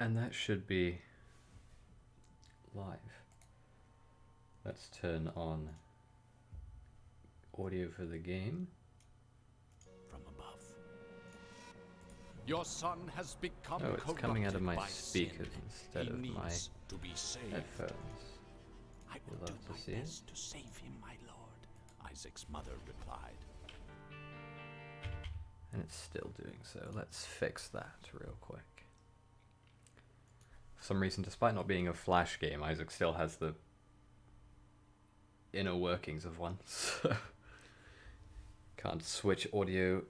And that should be live. Let's turn on audio for the game. From above. Your son has become Oh, it's coming out of my by speakers sin. instead He of my needs to be saved. headphones. I You'll will do love to my see it. best to save him, my lord, Isaac's mother replied. And it's still doing so. Let's fix that real quick. For some reason, despite not being a Flash game, Isaac still has the inner workings of one. So can't switch audio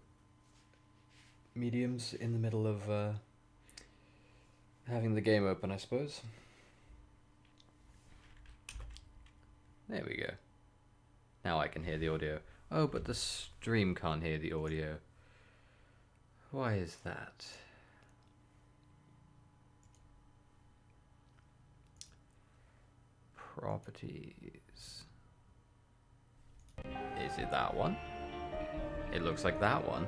mediums in the middle of having the game open, I suppose. There we go. Now I can hear the audio. Oh, but the stream can't hear the audio. Why is that? Properties. Is it that one? It looks like that one.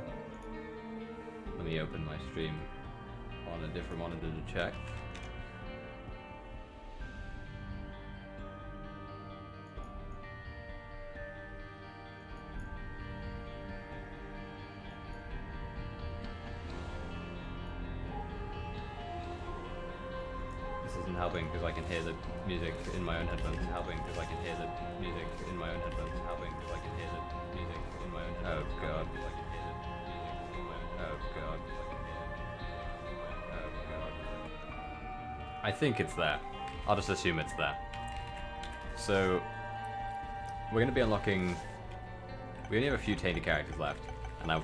Let me open my stream on a different monitor to check. This isn't helping because I can hear the music in my own headphones. It's helping because I can hear the music in my own headphones. It's helping because I can hear the music in my own headphones. Oh god. Oh god. Oh god. I think it's there. I'll just assume it's there. So we're going to be unlocking. We only have a few Tainted characters left, and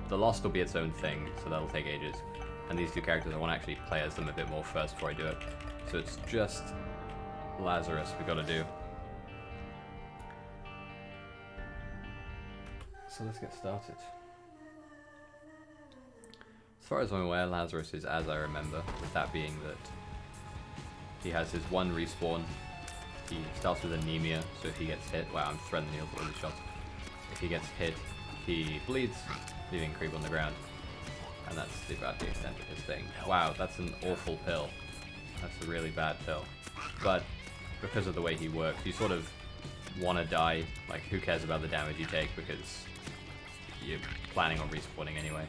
the Lost will be its own thing, so that'll take ages. And these two characters, I want to actually play as them a bit more first before I do it. So it's just Lazarus we got to do. So let's get started. As far as I'm aware, Lazarus is as I remember, with that being that he has his one respawn. He starts with anemia, so if he gets hit, wow, I'm threading the needle with all these shots. If he gets hit, he bleeds, leaving creep on the ground. And that's about the extent of his thing. Wow, that's an awful pill. That's a really bad pill. But because of the way he works, you sort of want to die. Like, who cares about the damage you take because you're planning on respawning anyway.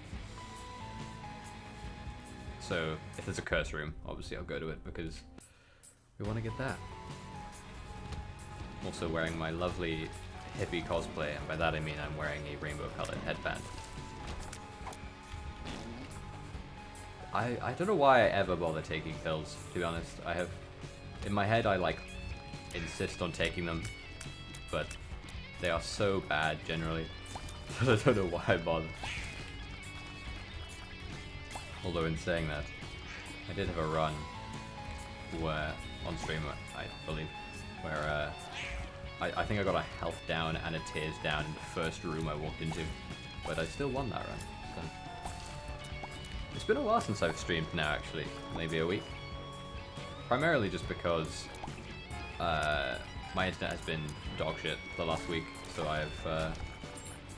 So if there's a curse room, obviously I'll go to it because we want to get that. Also wearing my lovely hippie cosplay, and by that I mean I'm wearing a rainbow colored headband. I don't know why I ever bother taking pills, to be honest. In my head I like insist on taking them, but they are so bad generally that I don't know why I bother. Although in saying that, I did have a run where, on stream I believe, where I think I got a health down and a tears down in the first room I walked into, but I still won that run. So. It's been a while since I've streamed now, actually. Maybe a week. Primarily just because my internet has been dog shit the last week, so I've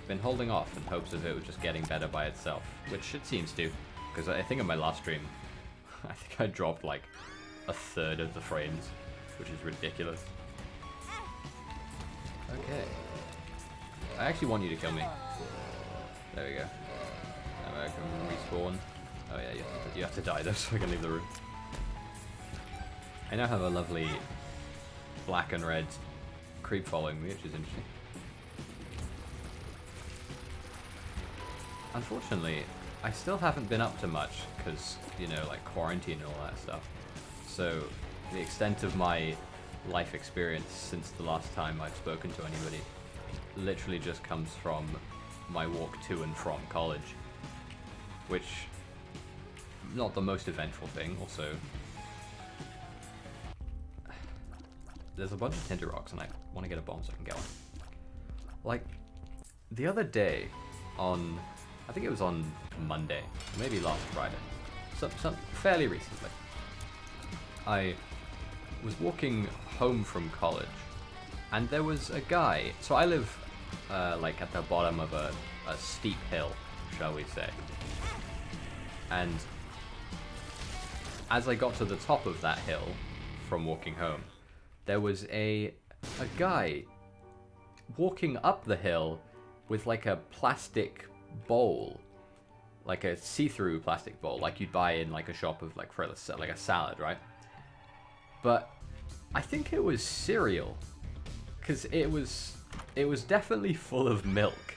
been holding off in hopes of it just getting better by itself, which it seems to, because I think in my last stream, I think I dropped like a third of the frames, which is ridiculous. Okay. I actually want you to kill me. There we go. Now I can respawn. Oh yeah, you have to die though, so I can leave the room. I now have a lovely black and red creep following me, which is interesting. Unfortunately, I still haven't been up to much, because, you know, like quarantine and all that stuff. So, the extent of my life experience since the last time I've spoken to anybody literally just comes from my walk to and from college. Which, not the most eventful thing, also. There's a bunch of tinder rocks and I want to get a bomb so I can get one. Like, the other day on, I think it was on Monday, maybe last Friday, some fairly recently, I was walking home from college and there was a guy, so I live like at the bottom of a steep hill, shall we say. And as I got to the top of that hill from walking home, there was a guy walking up the hill with like a plastic bowl, like a see-through plastic bowl, like you'd buy in like a shop of like for like a salad, right? But I think it was cereal, because it was definitely full of milk,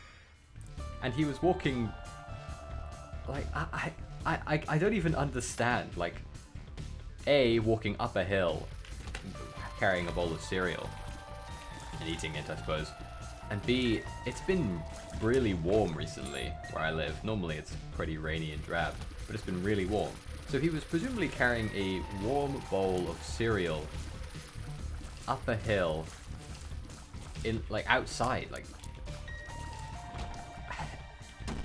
and he was walking like I don't even understand, like, A, walking up a hill carrying a bowl of cereal and eating it, I suppose, and B, it's been really warm recently where I live. Normally it's pretty rainy and drab, but it's been really warm. So he was presumably carrying a warm bowl of cereal up a hill in, like, outside. Like,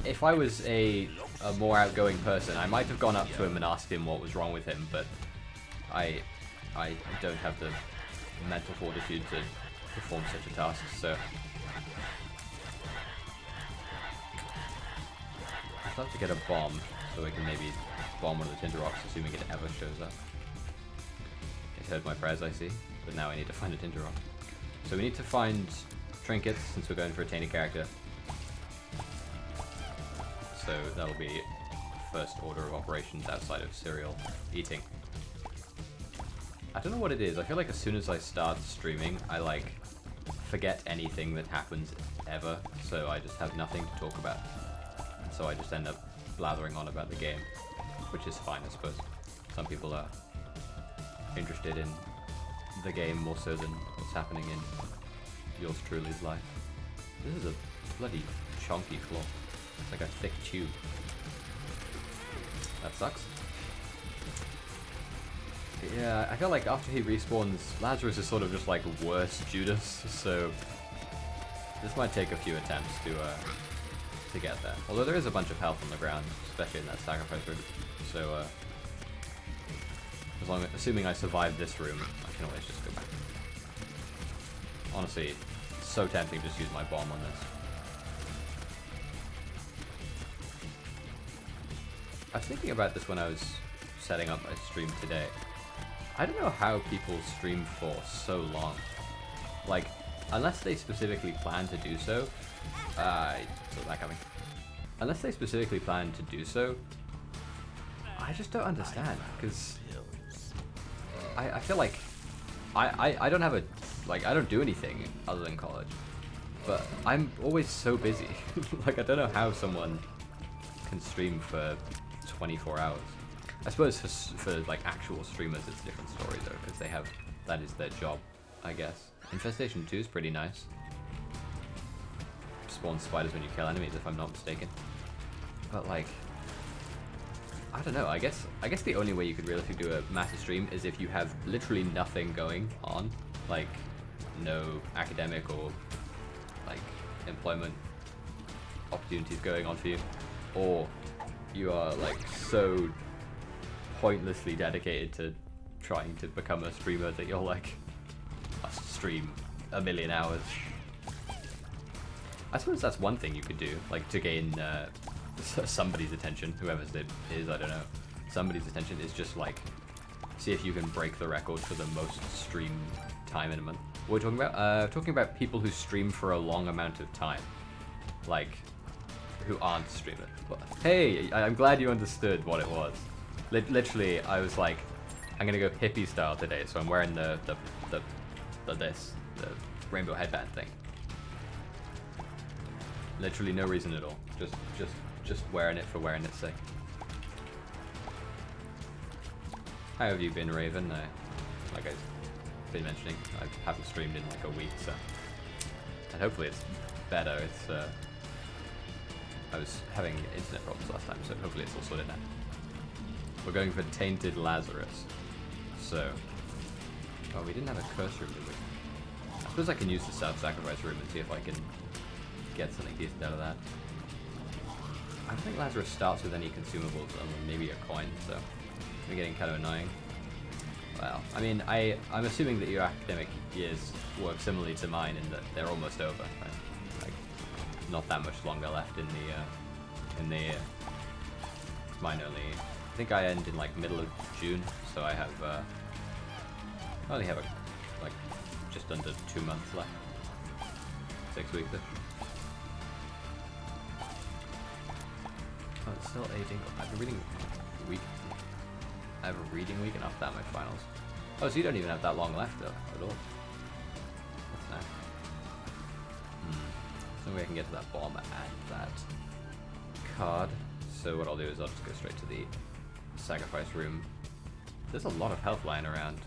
if I was a more outgoing person, I might have gone up to him and asked him what was wrong with him, but I don't have the mental fortitude to perform such a task, so I'd love to get a bomb so we can maybe bomb one of the tinder rocks, assuming it ever shows up. It heard my prayers, I see, but now I need to find a tinder rock. So we need to find trinkets, since we're going for a tainted character. So that'll be first order of operations outside of cereal eating. I don't know what it is. I feel like as soon as I start streaming, I like forget anything that happens ever, so I just have nothing to talk about. And so I just end up blathering on about the game, which is fine, I suppose. Some people are interested in the game more so than what's happening in yours truly's life. This is a bloody chunky floor. It's like a thick tube. That sucks. Yeah, I feel like after he respawns, Lazarus is sort of just like worse Judas, so this might take a few attempts to get there. Although there is a bunch of health on the ground, especially in that sacrifice room. So assuming I survive this room, I can always just go back. Honestly, it's so tempting to just use my bomb on this. I was thinking about this when I was setting up my stream today. I don't know how people stream for so long. Like, unless they specifically plan to do so, I saw that coming. Unless they specifically plan to do so, I just don't understand, because I feel like I don't have a, like, I don't do anything other than college, but I'm always so busy. Like, I don't know how someone can stream for 24 hours. I suppose for like actual streamers it's a different story though, because they have, that is their job, I guess. Infestation 2 is pretty nice. Spawn spiders when you kill enemies, if I'm not mistaken. But like, I don't know, I guess the only way you could realistically do a massive stream is if you have literally nothing going on, like no academic or like employment opportunities going on for you, or you are like so pointlessly dedicated to trying to become a streamer that you're like, I stream 1 million hours. I suppose that's one thing you could do, like to gain somebody's attention, whoever's it is, I don't know. Somebody's attention is just like, see if you can break the record for the most stream time in a month. What are we talking about? Talking about people who stream for a long amount of time. Like, who aren't streamers. But, hey, I'm glad you understood what it was. Literally, I was like, I'm gonna go hippie style today, so I'm wearing the rainbow headband thing. Literally no reason at all. Just wearing it for wearing its sake. How have you been, Raven? Like I've been mentioning, I haven't streamed in like a week, so, and hopefully it's better. It's I was having internet problems last time, so hopefully it's all sorted now. We're going for Tainted Lazarus. So, oh, we didn't have a curse room, did we? I suppose I can use the self-sacrifice room and see if I can get something decent out of that. I don't think Lazarus starts with any consumables other than maybe a coin, so we're getting kind of annoying. Well, I mean, I'm assuming that your academic years work similarly to mine in that they're almost over, right? Like, not that much longer left in the year. Mine only think I end in like middle of June, so I have I only have like just under 2 months left. 6 weeks. Oh, it's still aging. I've been reading week. I have a reading week and after that my finals. Oh, so you don't even have that long left though, at all. What's next? So maybe I can get to that bomb and that card. So what I'll do is I'll just go straight to the sacrifice room. There's a lot of health lying around.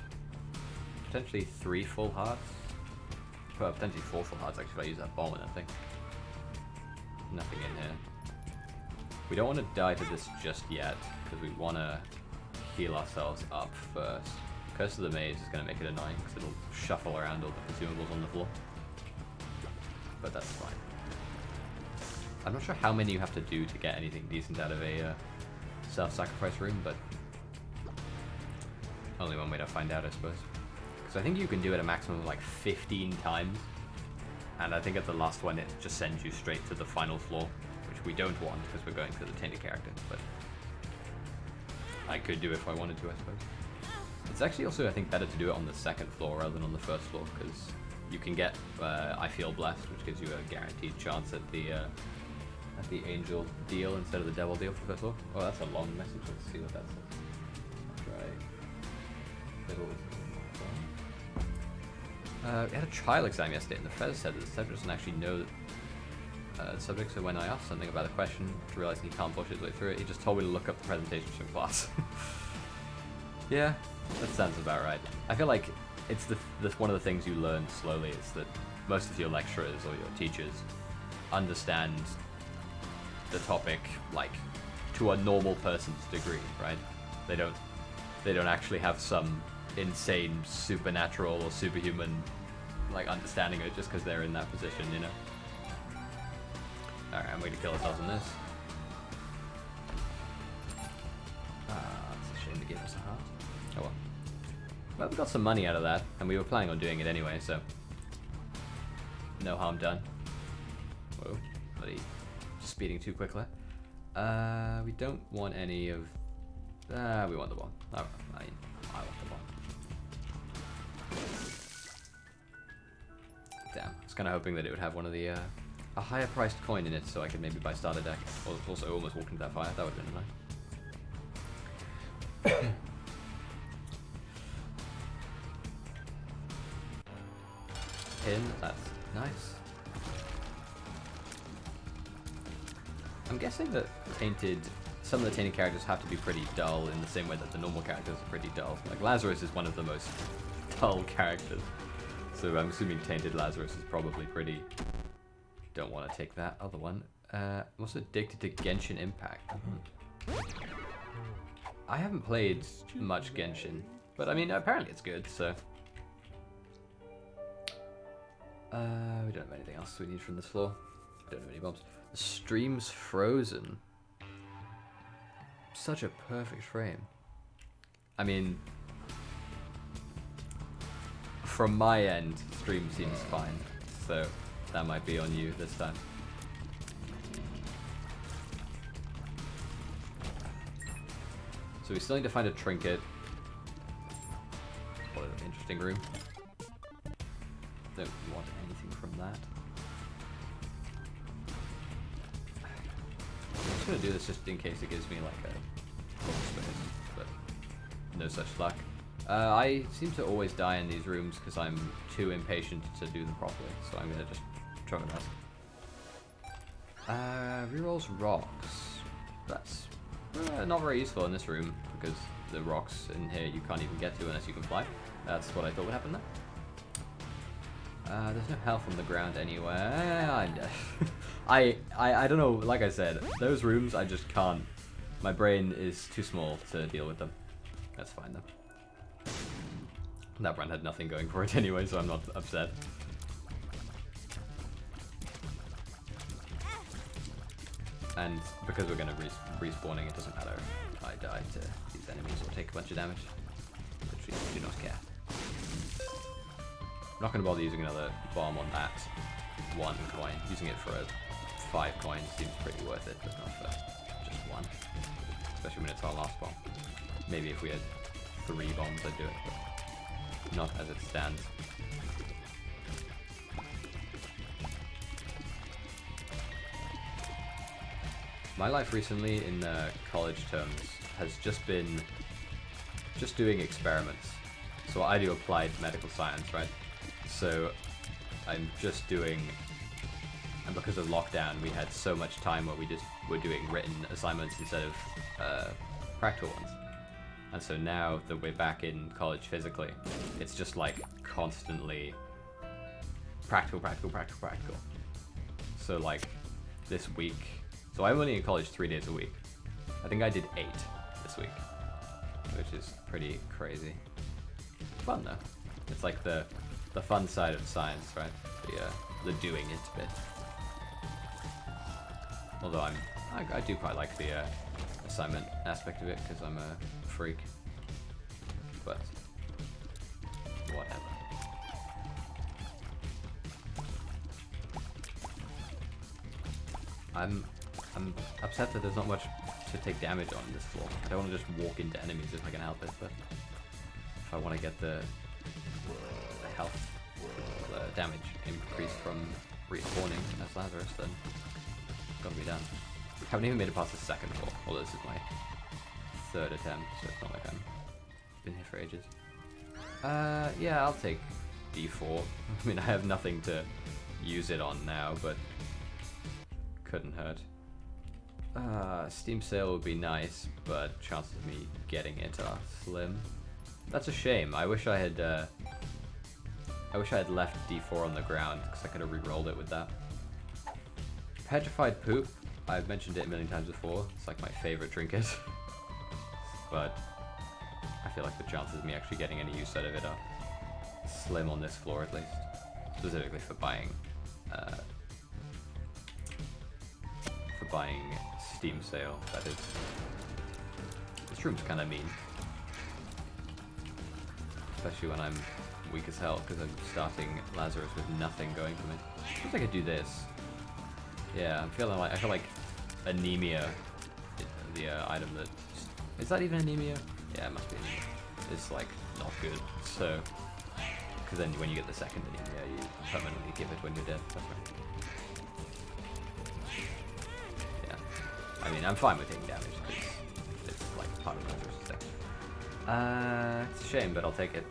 Potentially 3 full hearts. Well, potentially 4 full hearts actually if I use that bomb and that thing. Nothing in here. We don't want to die to this just yet, because we want to heal ourselves up first. Curse of the Maze is going to make it annoying, because it'll shuffle around all the consumables on the floor. But that's fine. I'm not sure how many you have to do to get anything decent out of a self-sacrifice room, but only one way to find out, I suppose. Because I think you can do it a maximum of like 15 times, and I think at the last one it just sends you straight to the final floor, which we don't want because we're going for the Tainted character, but I could do it if I wanted to, I suppose. It's actually also, I think, better to do it on the second floor rather than on the first floor, because you can get I Feel Blessed, which gives you a guaranteed chance at the angel deal instead of the devil deal for the first floor. Oh, that's a long message. Let's see what that says. Try. We had a trial exam yesterday, and the professor said that the subject doesn't actually know the subject, so when I asked something about the question, realizing he can't push his way through it, he just told me to look up the presentations from class. Yeah, that sounds about right. I feel like it's one of the things you learn slowly is that most of your lecturers or your teachers understand the topic like to a normal person's degree, right? They don't actually have some insane supernatural or superhuman like understanding it just because they're in that position, you know. Alright, I'm going to kill ourselves in this. It's a shame they gave us a heart. Oh well. Well, we got some money out of that, and we were planning on doing it anyway, so no harm done. Whoa, bloody speeding too quickly. We don't want any of. We want the bomb. I want the bomb. Damn, I was kind of hoping that it would have one of the a higher priced coin in it, so I could maybe buy starter deck. Also, almost walk into that fire. That would have been nice. Pin, that's nice. I'm guessing that some of the Tainted characters have to be pretty dull in the same way that the normal characters are pretty dull. Like Lazarus is one of the most dull characters. So I'm assuming Tainted Lazarus is probably pretty... Don't want to take that other one. I'm also addicted to Genshin Impact. I haven't played much Genshin, but I mean, apparently it's good, so... we don't have anything else we need from this floor. We don't have any bombs. The stream's frozen. Such a perfect frame. I mean, from my end, stream seems fine, so that might be on you this time. So we still need to find a trinket. What an interesting room. Don't want anything from that. I'm just gonna do this just in case it gives me like a full space, but no such luck. I seem to always die in these rooms because I'm too impatient to do them properly, so I'm gonna just try my best. Rerolls rocks. That's not very useful in this room because the rocks in here you can't even get to unless you can fly. That's what I thought would happen there. There's no health on the ground anywhere. I don't know, like I said, those rooms I just can't. My brain is too small to deal with them. That's fine though. That run had nothing going for it anyway, so I'm not upset. And because we're going to respawning, it doesn't matter if I die to these enemies or take a bunch of damage. Literally do not care. I'm not going to bother using another bomb on that one coin. Using it for a 5 coin seems pretty worth it, but not for just one. especially when it's our last bomb. Maybe if we had 3 bombs, I'd do it, but not as it stands. My life recently in college terms has just been doing experiments. So I do applied medical science, right? So I'm just doing, and because of lockdown, we had so much time where we just were doing written assignments instead of practical ones. And so now that we're back in college physically, it's just like constantly practical. So like this week, so I'm only in college 3 days a week. I think I did 8 this week, which is pretty crazy. Fun though. It's like the fun side of science, right? The doing it bit. Although I do quite like the assignment aspect of it because I'm a freak. But whatever. I'm upset that there's not much to take damage on this floor. I don't want to just walk into enemies if I can help it, but if I want to get the health damage increased from respawning as Lazarus, then it's got to be done. I haven't even made it past the second floor, although this is my 3rd attempt, so it's not like I'm been here for ages. Yeah, I'll take D4. I mean, I have nothing to use it on now, but couldn't hurt. Steam sale would be nice, but chances of me getting it are slim. That's a shame. I wish I had left D4 on the ground because I could have re-rolled it with that. Petrified poop. I've mentioned it a million times before. It's like my favorite trinket, but I feel like the chances of me actually getting any use out of it are slim on this floor, at least. Specifically for buying Steam sale, that is. This room's kind of mean. Especially when I'm weak as hell, because I'm starting Lazarus with nothing going for me. I wish I could do this. Yeah, I feel like anemia, the item that... Is that even anemia? Yeah, it must be anemia. It's like, not good, so... Because then when you get the second anemia, you permanently give it when you're dead, that's right. I mean, I'm fine with taking damage, because it's like part of Lazarus' stuff. It's a shame, but I'll take it.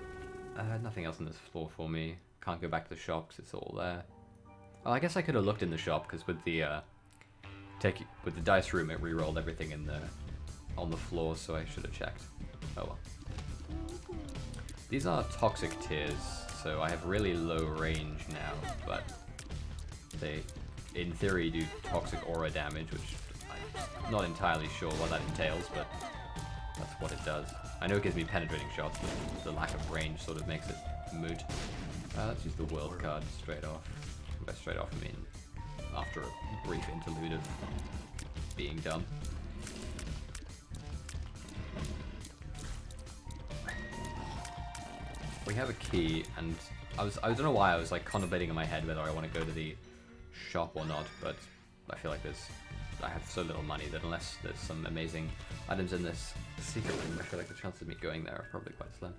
Nothing else on this floor for me. Can't go back to the shop, because it's all there. Oh, I guess I could have looked in the shop, because with the dice room, it re-rolled everything on the floor, so I should have checked. Oh well. These are toxic tears, so I have really low range now, but they, in theory, do toxic aura damage, which I'm not entirely sure what that entails, but that's what it does. I know it gives me penetrating shots, but the lack of range sort of makes it moot. Let's use the world card straight off. By straight off, I mean after a brief interlude of being dumb. We have a key, and I don't know why I was like contemplating in my head whether I want to go to the shop or not, but I feel like I have so little money that unless there's some amazing items in this secret room, I feel like the chances of me going there are probably quite slim.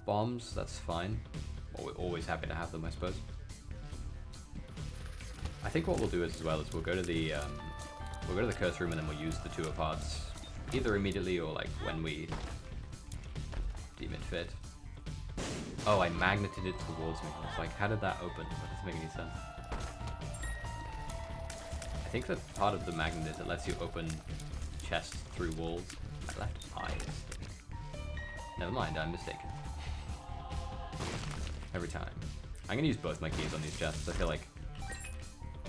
Bombs, that's fine. Well, we're always happy to have them, I suppose. I think what we'll do as well is we'll go to the curse room and then we'll use the 2 parts either immediately or like when we deem it fit. Oh, I magneted it towards me. It's like, how did that open? That doesn't make any sense. I think that part of the magnet is it lets you open chests through walls. My left eye is sticking. Never mind, I'm mistaken. Every time. I'm gonna use both my keys on these chests. I feel like,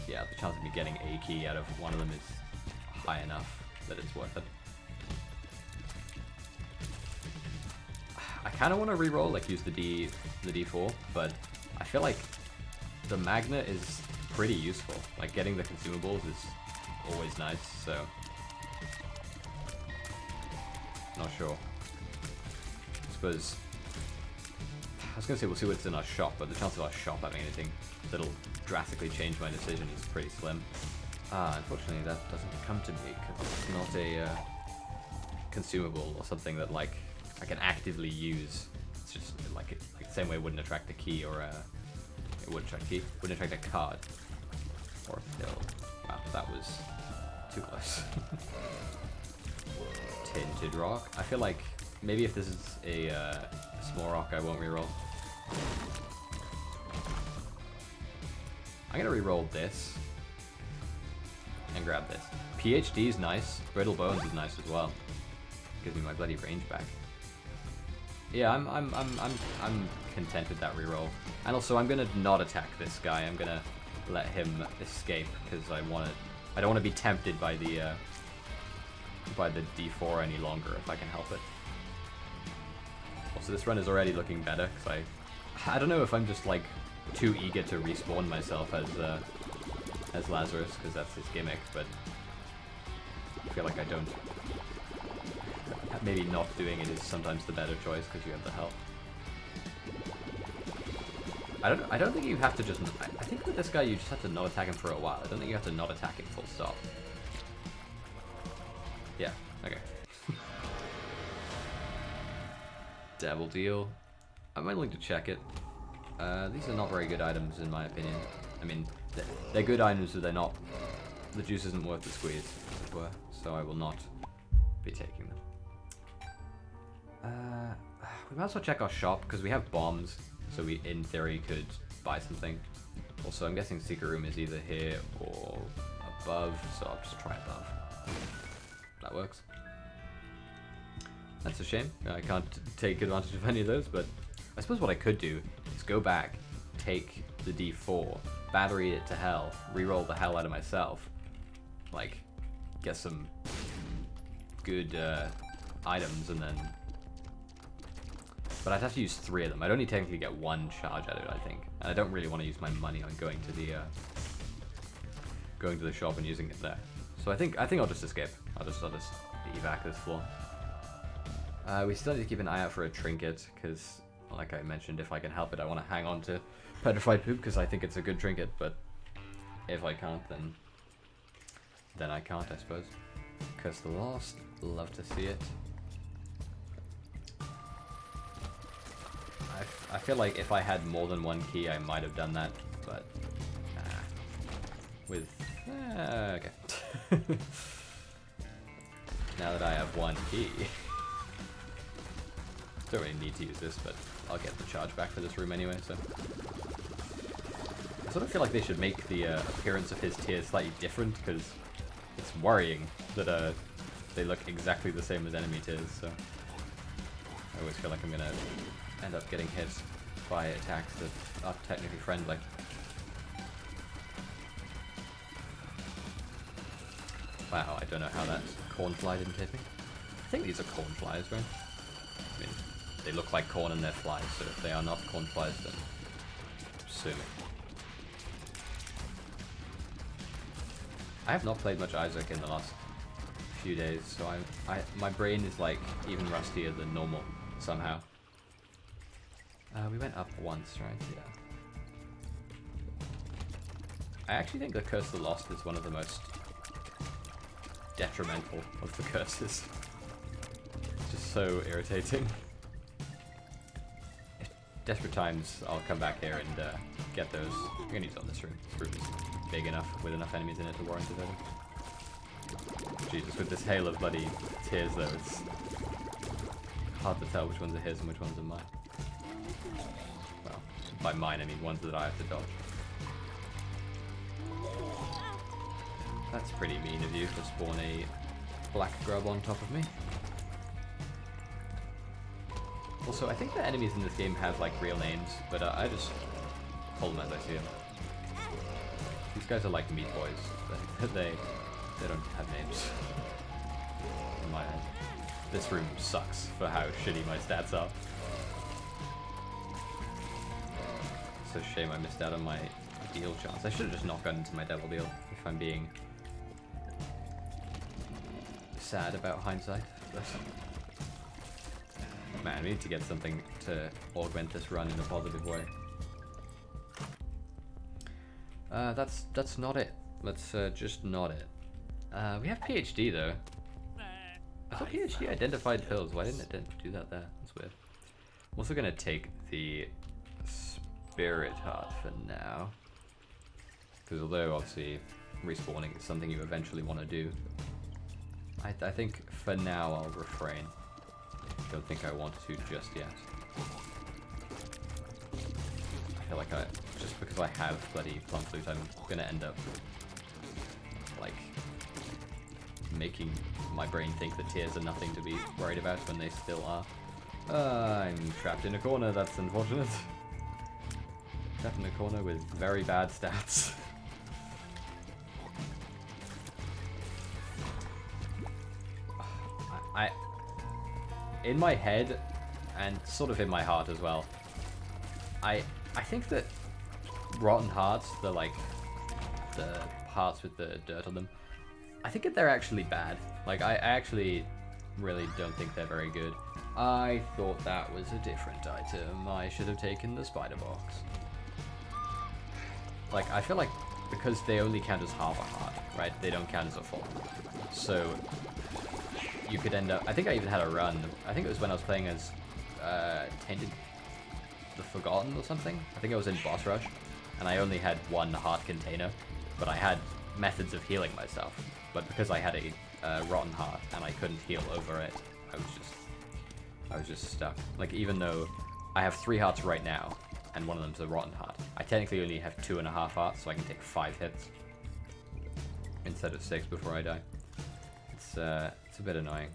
yeah, the chance of me getting a key out of one of them is high enough that it's worth it. I kind of want to re-roll, like use the D4, but I feel like the magnet is pretty useful. Like getting the consumables is always nice, so not sure. I suppose I was gonna say we'll see what's in our shop, but the chance of our shop having anything that'll drastically change my decision is pretty slim. Unfortunately that doesn't come to me because it's not a consumable or something that like I can actively use. It's just like the same way it wouldn't attract a key or a it wouldn't attract a key, wouldn't attract a card or a pill. Wow, that was too close. Tainted rock. I feel like maybe if this is a small rock, I won't reroll. I'm gonna reroll this and grab this. PhD is nice. Brittle Bones is nice as well. Gives me my bloody range back. Yeah, I'm content with that reroll. And also, I'm gonna not attack this guy. I'm gonna let him escape because I don't want to be tempted by the D4 any longer if I can help it. Also, this run is already looking better because I don't know if I'm just like too eager to respawn myself as Lazarus because that's his gimmick, but I feel like I don't. Maybe not doing it is sometimes the better choice because you have the health. I don't think you have to just. I think with this guy you just have to not attack him for a while. I don't think you have to not attack him full stop. Yeah. Okay. Devil deal. I'm willing to check it. These are not very good items in my opinion. I mean, they're good items, but they're not. The juice isn't worth the squeeze, as it were. So I will not be taking them. We might as well check our shop because we have bombs, so we in theory could buy something. Also, I'm guessing secret room is either here or above, so I'll just try above. That works. That's a shame. I can't take advantage of any of those, but I suppose what I could do is go back, take the D4, battery it to hell, reroll the hell out of myself, like get some good items, and then. But I'd have to use 3 of them. I'd only technically get 1 charge out of it, I think, and I don't really want to use my money on going to the shop and using it there. So I think I'll just escape. I'll just evac this floor. We still need to keep an eye out for a trinket, because, like I mentioned, if I can help it, I want to hang on to Petrified Poop, because I think it's a good trinket, but if I can't, then I can't, I suppose. Curse the Lost, love to see it. I feel like if I had more than 1 key, I might have done that, but with okay. Now that I have 1 key, don't really need to use this, but I'll get the charge back for this room anyway. So I sort of feel like they should make the appearance of his tears slightly different, because it's worrying that they look exactly the same as enemy tears. So I always feel like I'm gonna end up getting hit by attacks that are technically friendly. Wow, I don't know how that cornfly didn't hit me. I think these are cornflies, right? I mean, they look like corn and they're flies, so if they are not cornflies, then sue me. I have not played much Isaac in the last few days, so my brain is like even rustier than normal somehow. We went up once, right? Yeah. I actually think the Curse of the Lost is one of the most detrimental of the curses. It's just so irritating. If desperate times, I'll come back here and get those. I'm gonna use it on this room. This room is big enough, with enough enemies in it to warrant it. Jesus, with this hail of bloody tears though, it's hard to tell which ones are his and which ones are mine. Well, by mine I mean ones that I have to dodge. That's pretty mean of you to spawn a black grub on top of me. Also, I think the enemies in this game have like real names, but I just call them as I see them. These guys are like meat boys. They don't have names. In my head. This room sucks for how shitty my stats are. It's a shame I missed out on my deal chance. I should have just not gotten into my devil deal, if I'm being sad about hindsight. But man, we need to get something to augment this run in a positive way. That's not it. Let's just not it. We have PhD though. thought PhD identified pills. Why didn't it do that there? That's weird. I'm also gonna take the Spirit Heart for now. Because although obviously respawning is something you eventually want to do, I think for now I'll refrain. I don't think I want to just yet. I feel like just because I have bloody Plum Flute, I'm gonna end up like making my brain think that tears are nothing to be worried about when they still are. I'm trapped in a corner, that's unfortunate. Trapped in a corner with very bad stats. In my head, and sort of in my heart as well, I think that Rotten Hearts, the hearts with the dirt on them, I think that they're actually bad. Like, I actually really don't think they're very good. I thought that was a different item. I should have taken the spider box. Like, I feel like because they only count as half a heart, right? They don't count as a full. So you could end up... I think I even had a run. I think it was when I was playing as Tainted the Forgotten or something. I think I was in Boss Rush, and I only had one heart container, but I had methods of healing myself. But because I had a rotten heart and I couldn't heal over it, I was just stuck. Like, even though I have 3 hearts right now, and one of them's a rotten heart, I technically only have 2.5 hearts, so I can take 5 hits instead of 6 before I die. It's a bit annoying.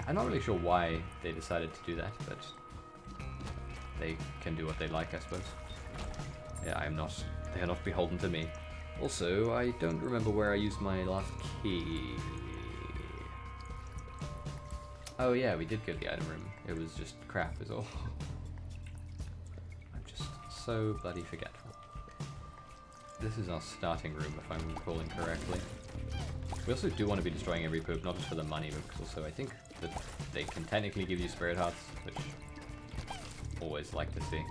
I'm not really sure why they decided to do that, but they can do what they like, I suppose. Yeah, they are not beholden to me. Also, I don't remember where I used my last key. Oh yeah, we did go to the item room. It was just crap is all. I'm just so bloody forgetful. This is our starting room, if I'm recalling correctly. We also do want to be destroying every poop, not just for the money, but because also I think that they can technically give you spirit hearts, which I always like to see.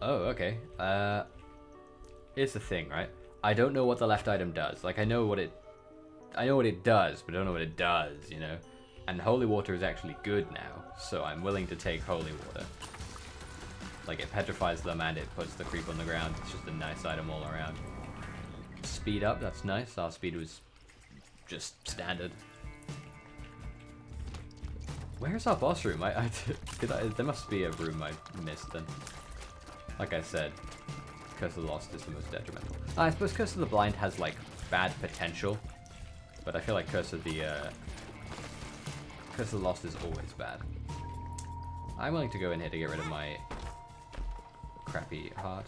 Oh, okay. Here's the thing, right? I don't know what the left item does. Like, I know what it does, but I don't know what it does, you know? And holy water is actually good now, so I'm willing to take holy water. Like, it petrifies them and it puts the creep on the ground. It's just a nice item all around. Speed up, that's nice. Our speed was just standard. Where's our boss room? There must be a room I missed then. Like I said, Curse of the Lost is the most detrimental. I suppose Curse of the Blind has, like, bad potential, but I feel like Curse of the Lost is always bad. I'm willing to go in here to get rid of my crappy heart.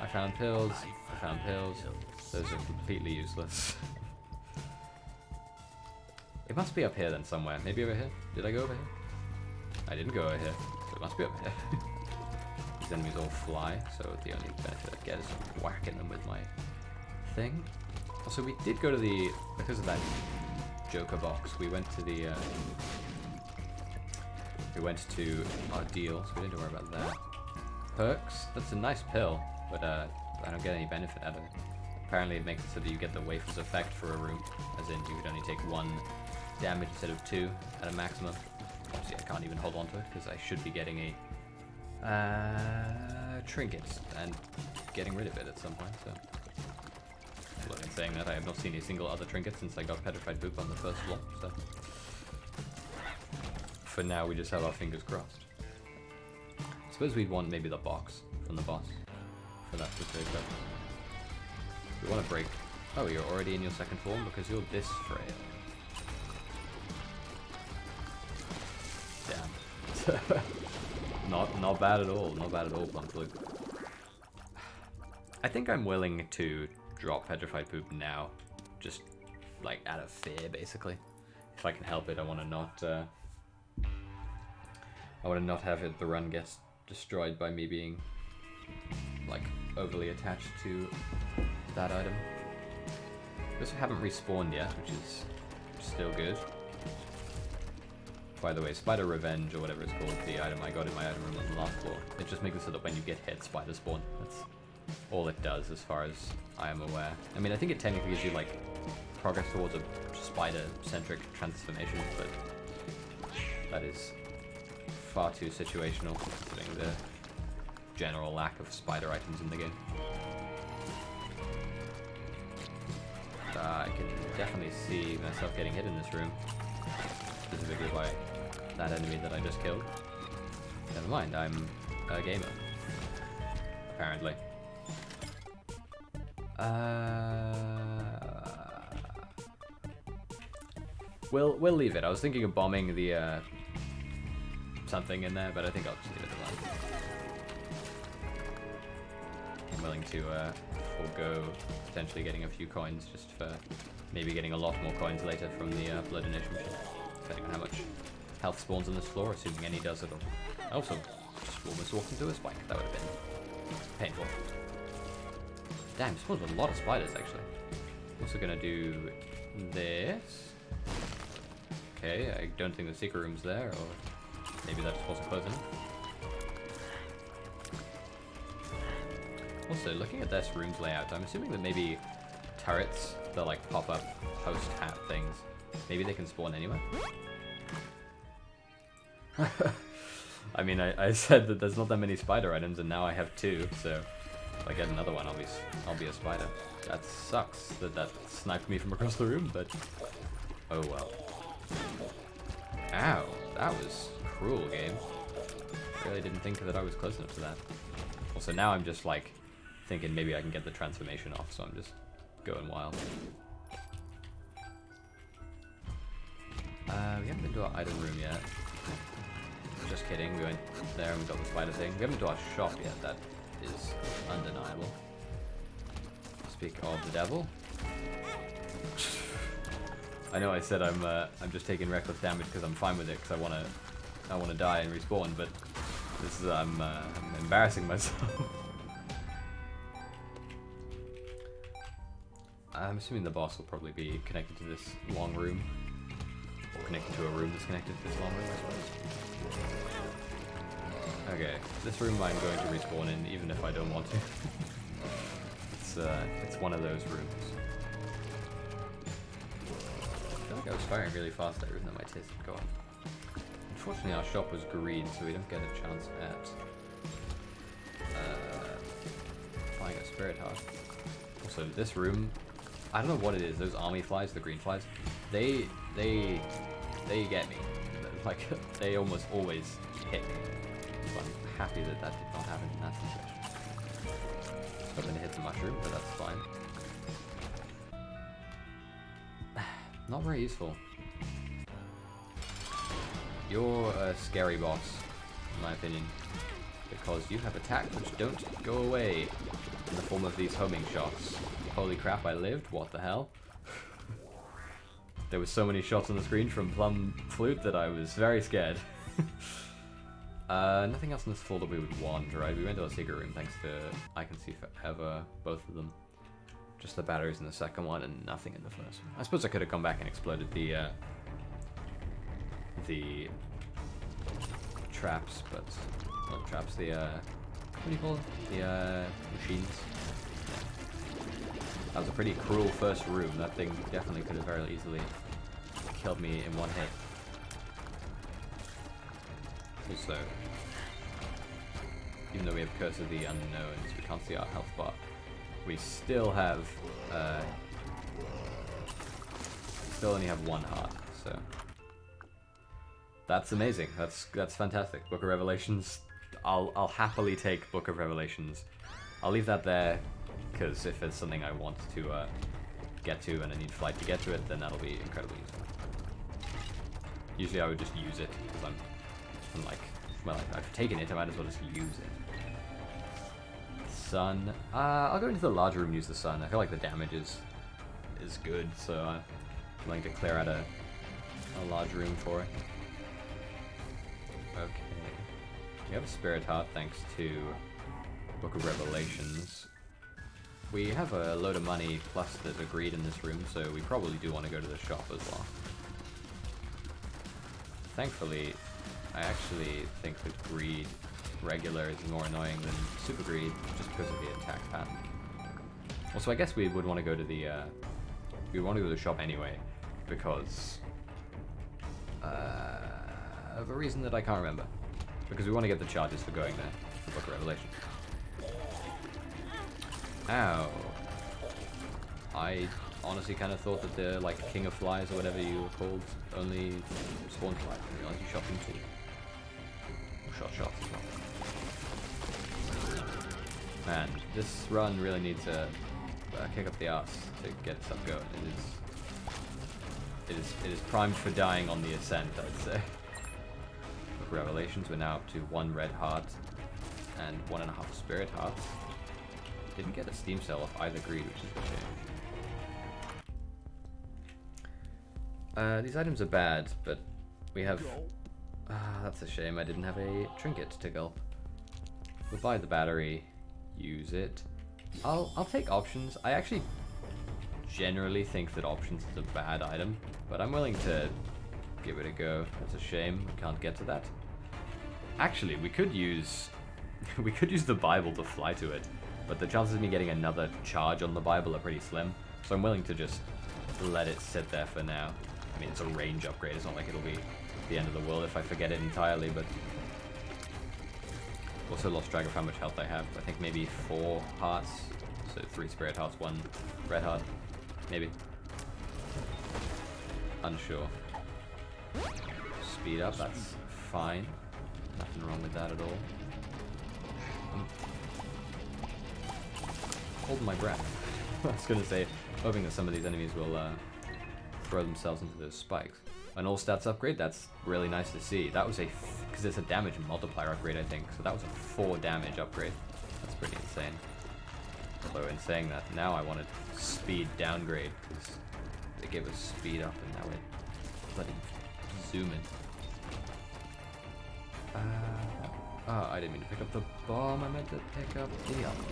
I found pills. I found pills. Those are completely useless. It must be up here then somewhere. Maybe over here? Did I go over here? I didn't go over here, so it must be up here. These enemies all fly, so the only benefit I get is whacking them with my thing. Also, we did go to the... Because of that Joker box, we went to the... we went to our deal, so we didn't worry about that. Perks? That's a nice pill, but I don't get any benefit out of it. Apparently it makes it so that you get the wafers effect for a room, as in you would only take 1 damage instead of 2 at a maximum. Obviously I can't even hold on to it, because I should be getting a trinket and getting rid of it at some point, so... Look, in saying that, I have not seen a single other trinket since I got petrified poop on the first floor, so... For now, we just have our fingers crossed. I suppose we'd want maybe the box from the boss for that specific purpose. We want to break... Oh, you're already in your second form because you're this frail. Damn. Not bad at all. Not bad at all, Plum Flute. I think I'm willing to drop Petrified Poop now. Just, like, out of fear, basically. If I can help it, I want to not have the run get destroyed by me being, like, overly attached to that item. We also haven't respawned yet, which is still good. By the way, Spider Revenge, or whatever it's called, the item I got in my item room on the last floor, it just makes it so that when you get hit, spiders spawn. all it does as far as I am aware. I mean, I think it technically gives you like progress towards a spider-centric transformation, but that is far too situational considering the general lack of spider items in the game. I can definitely see myself getting hit in this room, specifically by that enemy that I just killed. Never mind, I'm a gamer, apparently. We'll leave it. I was thinking of bombing the something in there, but I think I'll just leave it alone. I'm willing to forego potentially getting a few coins just for maybe getting a lot more coins later from the blood donation machine, depending on how much health spawns on this floor, assuming any does at all. I also just almost walked into a spike. That would have been painful. Damn, spawns a lot of spiders actually. I'm also gonna do this. Okay, I don't think the secret room's there, or maybe that just wasn't close enough. Also, looking at this room's layout, I'm assuming that maybe turrets, the like pop-up host hat things, maybe they can spawn anywhere. I mean, I said that there's not that many spider items, and now I have 2, so if I get another one, I'll be a spider. That sucks that sniped me from across the room, but oh well. Ow, that was cruel, game. Really didn't think that I was close enough to that. Also, now I'm just like thinking maybe I can get the transformation off, so I'm just going wild. We haven't been to our item room yet. Just kidding, we went there and we got the spider thing. We haven't been to our shop yet, that is undeniable. Speak of the devil. I know I said I'm just taking reckless damage because I'm fine with it because I wanna die and respawn, but this is I'm embarrassing myself. I'm assuming the boss will probably be connected to this long room, or connected to a room that's connected to this long room, I suppose. Okay, this room I'm going to respawn in, even if I don't want to. It's one of those rooms. I feel like I was firing really fast there, even though my taste had gone. Unfortunately, our shop was green, so we don't get a chance at flying a spirit heart. Also, this room, I don't know what it is. Those army flies, the green flies, they get me. Like, they almost always hit me. So I'm happy that that did not happen in that situation. Hoping to hit the mushroom, but that's fine. Not very useful. You're a scary boss, in my opinion, because you have attacks which don't go away in the form of these homing shots. Holy crap, I lived? What the hell? There were so many shots on the screen from Plum Flute that I was very scared. Nothing else on this floor that we would want, right? We went to our secret room thanks to I Can See Forever, both of them. Just the batteries in the second one and nothing in the first one. I suppose I could have come back and exploded the traps, but not traps, the what do you call them? The machines. That was a pretty cruel first room. That thing definitely could have very easily killed me in one hit. Also, even though we have Curse of the Unknowns, we can't see our health bar. We still have, still only have 1 heart, so that's amazing. That's fantastic. Book of Revelations. I'll happily take Book of Revelations. I'll leave that there because if it's something I want to get to and I need flight to get to it, then that'll be incredibly useful. Usually I would just use it because I'm like, well, I've taken it. I might as well just use it. Sun. I'll go into the larger room and use the sun. I feel like the damage is good, so I'm willing to clear out a large room for it. Okay. We have a spirit heart thanks to Book of Revelations. We have a load of money plus there's a greed in this room, so we probably do want to go to the shop as well. Thankfully, I actually think the greed regular is more annoying than super greed, just because of the attack pattern. Also, I guess we would want to go to the shop anyway, because of a reason that I can't remember. Because we want to get the charges for going there for Book of Revelation. Ow. I honestly kind of thought that the, like, King of Flies or whatever you were called only spawned flies. I didn't realize you shot them too. Or shot shots as well. Man, this run really needs to kick up the ass to get stuff going. It is primed for dying on the ascent, I'd say. With Revelations, we're now up to 1 red heart and 1.5 spirit hearts. Didn't get a steam cell off either greed, which is a shame. These items are bad, but we have... that's a shame, I didn't have a trinket to gulp. We'll buy the battery, use it. I'll take options. I actually generally think that options is a bad item, but I'm willing to give it a go. It's a shame we can't get to that. Actually, we could use the Bible to fly to it, but the chances of me getting another charge on the Bible are pretty slim, so I'm willing to just let it sit there for now. I mean, it's a range upgrade. It's not like it'll be the end of the world if I forget it entirely, but also lost track of how much health I have. I think maybe 4 hearts, so 3 spirit hearts, 1 red heart, maybe. Unsure. Speed up, that's fine. Nothing wrong with that at all. I'm holding my breath. I was gonna say, hoping that some of these enemies will throw themselves into those spikes. An all stats upgrade, that's really nice to see. That was because it's a damage multiplier upgrade, I think, so that was a 4 damage upgrade. That's pretty insane. Although in saying that, now I want a speed downgrade, because they gave us speed up and now we're bloody zooming. I didn't mean to pick up the bomb, I meant to pick up the other.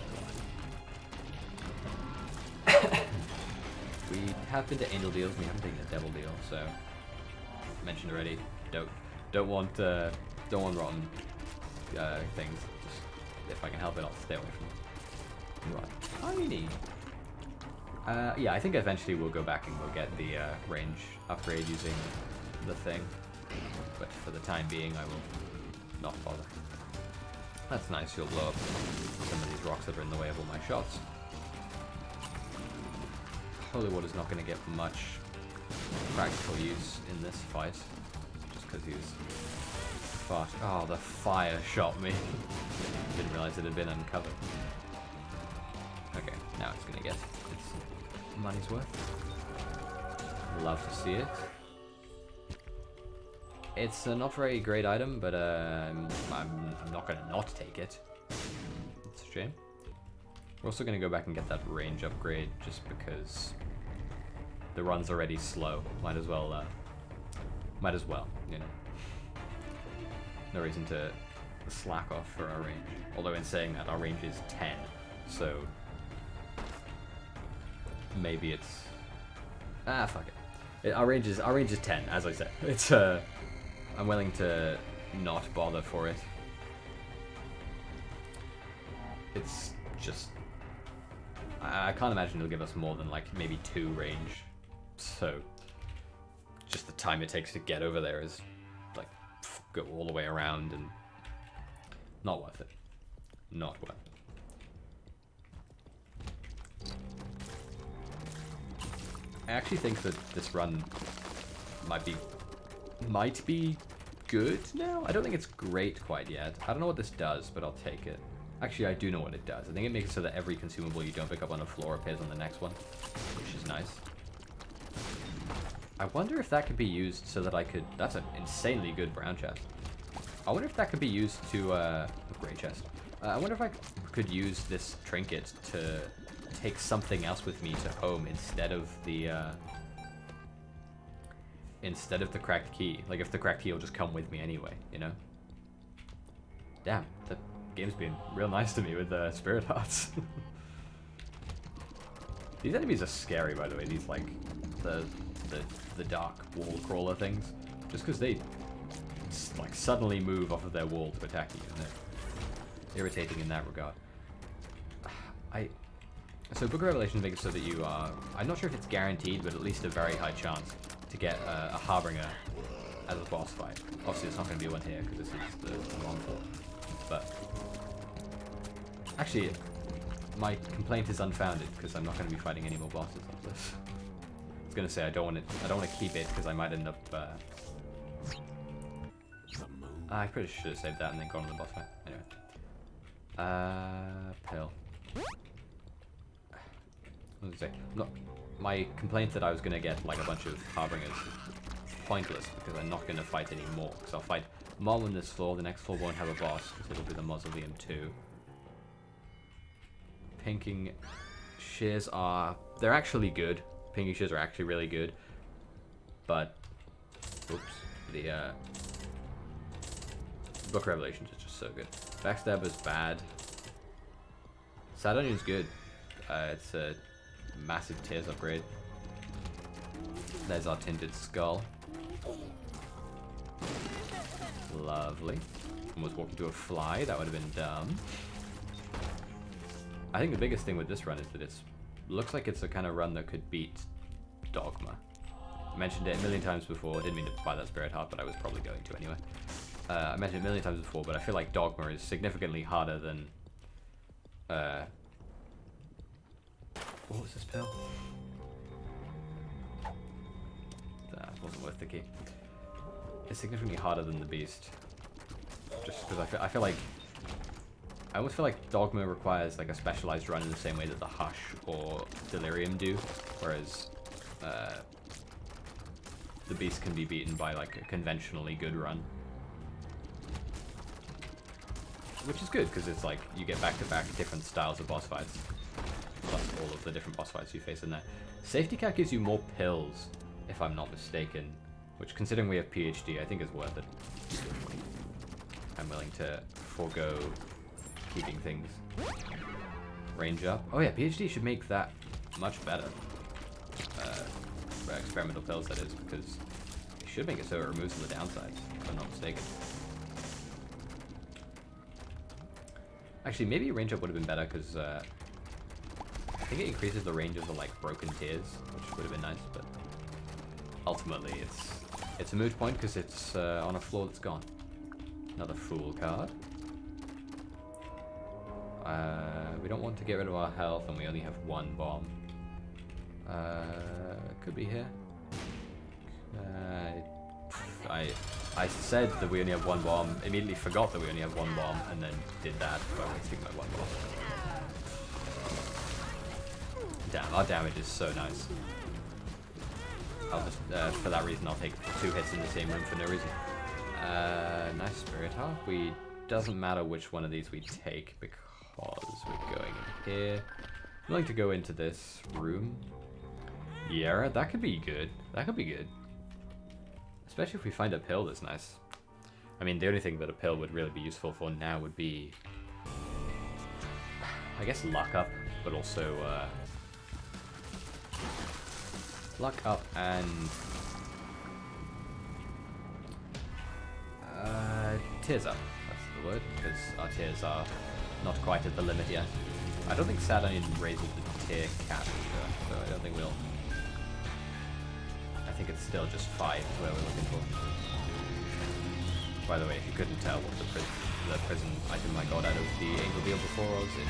We have been to angel deals, we haven't taken a devil deal, so mentioned already. Don't want rotten things. Just if I can help it, I'll stay away from it. Right, tiny. Yeah, I think eventually we'll go back and we'll get the range upgrade using the thing, but for the time being, I will not bother. That's nice. You'll blow up some of these rocks that are in the way of all my shots. Holy Water's not going to get much practical use in this fight, just because he was fast. Oh, the fire shot me. Didn't realize it had been uncovered. Okay, now it's going to get its money's worth. Love to see it. It's a not very great item, but I'm not going to not take it. It's a shame. We're also going to go back and get that range upgrade just because the run's already slow. Might as well, you know. No reason to slack off for our range. Although in saying that, our range is 10, so maybe it's... fuck it. Our range is 10, as I said. It's I'm willing to not bother for it. It's just... I can't imagine it'll give us more than like maybe 2 range. So just the time it takes to get over there is like go all the way around and not worth it. Not worth it. I actually think that this run might be good now. I don't think it's great quite yet. I don't know what this does, but I'll take it. Actually, I do know what it does. I think it makes it so that every consumable you don't pick up on the floor appears on the next one, which is nice. I wonder if that could be used so that I could... That's an insanely good brown chest. I wonder if that could be used to... gray chest. I wonder if I could use this trinket to take something else with me to home instead of the cracked key. Like, if the cracked key will just come with me anyway, you know? Damn, the game's been real nice to me with spirit hearts. These enemies are scary, by the way. These, like, the dark wall crawler things. Just because they, like, suddenly move off of their wall to attack you, isn't it? irritating in that regard. So Book of Revelation makes it so that you are, I'm not sure if it's guaranteed, but at least a very high chance to get a Harbinger as a boss fight. Obviously, it's not going to be one here because this is the wrong floor. But actually, my complaint is unfounded because I'm not going to be fighting any more bosses after this. I was going to say I don't want to keep it because I might end up. I pretty should have saved that and then gone to the boss fight. Anyway, pill. What was I say? Look, my complaint that I was going to get like a bunch of Harbingers is pointless because I'm not going to fight any more. Because I'll fight Mom on this floor, the next floor won't have a boss because it'll be the Mausoleum 2. Pinking shears are... they're actually good. Pinking shears are actually really good. But... oops. The Book of Revelations is just so good. Backstab is bad. Sad Onion's good. It's a massive tears upgrade. There's our Tainted Skull. Lovely. Almost walked into a fly. That would have been dumb. I think the biggest thing with this run is that it looks like it's a kind of run that could beat Dogma. I mentioned it a million times before. I didn't mean to buy that Spirit Heart, but I was probably going to anyway. I mentioned it a million times before, but I feel like Dogma is significantly harder than... what was this pill? That wasn't worth the key. It's significantly harder than the Beast. Just because I feel like... I almost feel like Dogma requires like a specialized run in the same way that the Hush or Delirium do, whereas the Beast can be beaten by like a conventionally good run. Which is good, because it's like you get back-to-back different styles of boss fights. Plus all of the different boss fights you face in there. Safety Cat gives you more pills, if I'm not mistaken. Which, considering we have PhD, I think is worth it. I'm willing to forego keeping things. Range up. Oh yeah, PhD should make that much better. For experimental pills, that is, because it should make it so it removes all the downsides, if I'm not mistaken. Actually, maybe range up would have been better, because I think it increases the range of the like broken tears, which would have been nice, but ultimately it's a moot point because it's on a floor that's gone. Another Fool card. We don't want to get rid of our health, and we only have one bomb. Could be here. I said that we only have one bomb, immediately forgot that we only have one bomb, and then did that by wasting my one bomb. Damn, our damage is so nice. I'll just, for that reason, I'll take 2 hits in the same room for no reason. Nice Spirit Heart. Doesn't matter which one of these we take because we're going in here. I'm going to go into this room. Yeah, that could be good. That could be good. Especially if we find a pill that's nice. I mean, the only thing that a pill would really be useful for now would be, I guess, luck up, but also luck up and tears up. That's the word, because our tears are not quite at the limit yet. I don't think Sad Onion raises the tear cap, so I don't think we'll. I think it's still just 5 where we're looking for. By the way, if you couldn't tell what the prison item I got out of the Angel Deal before was, it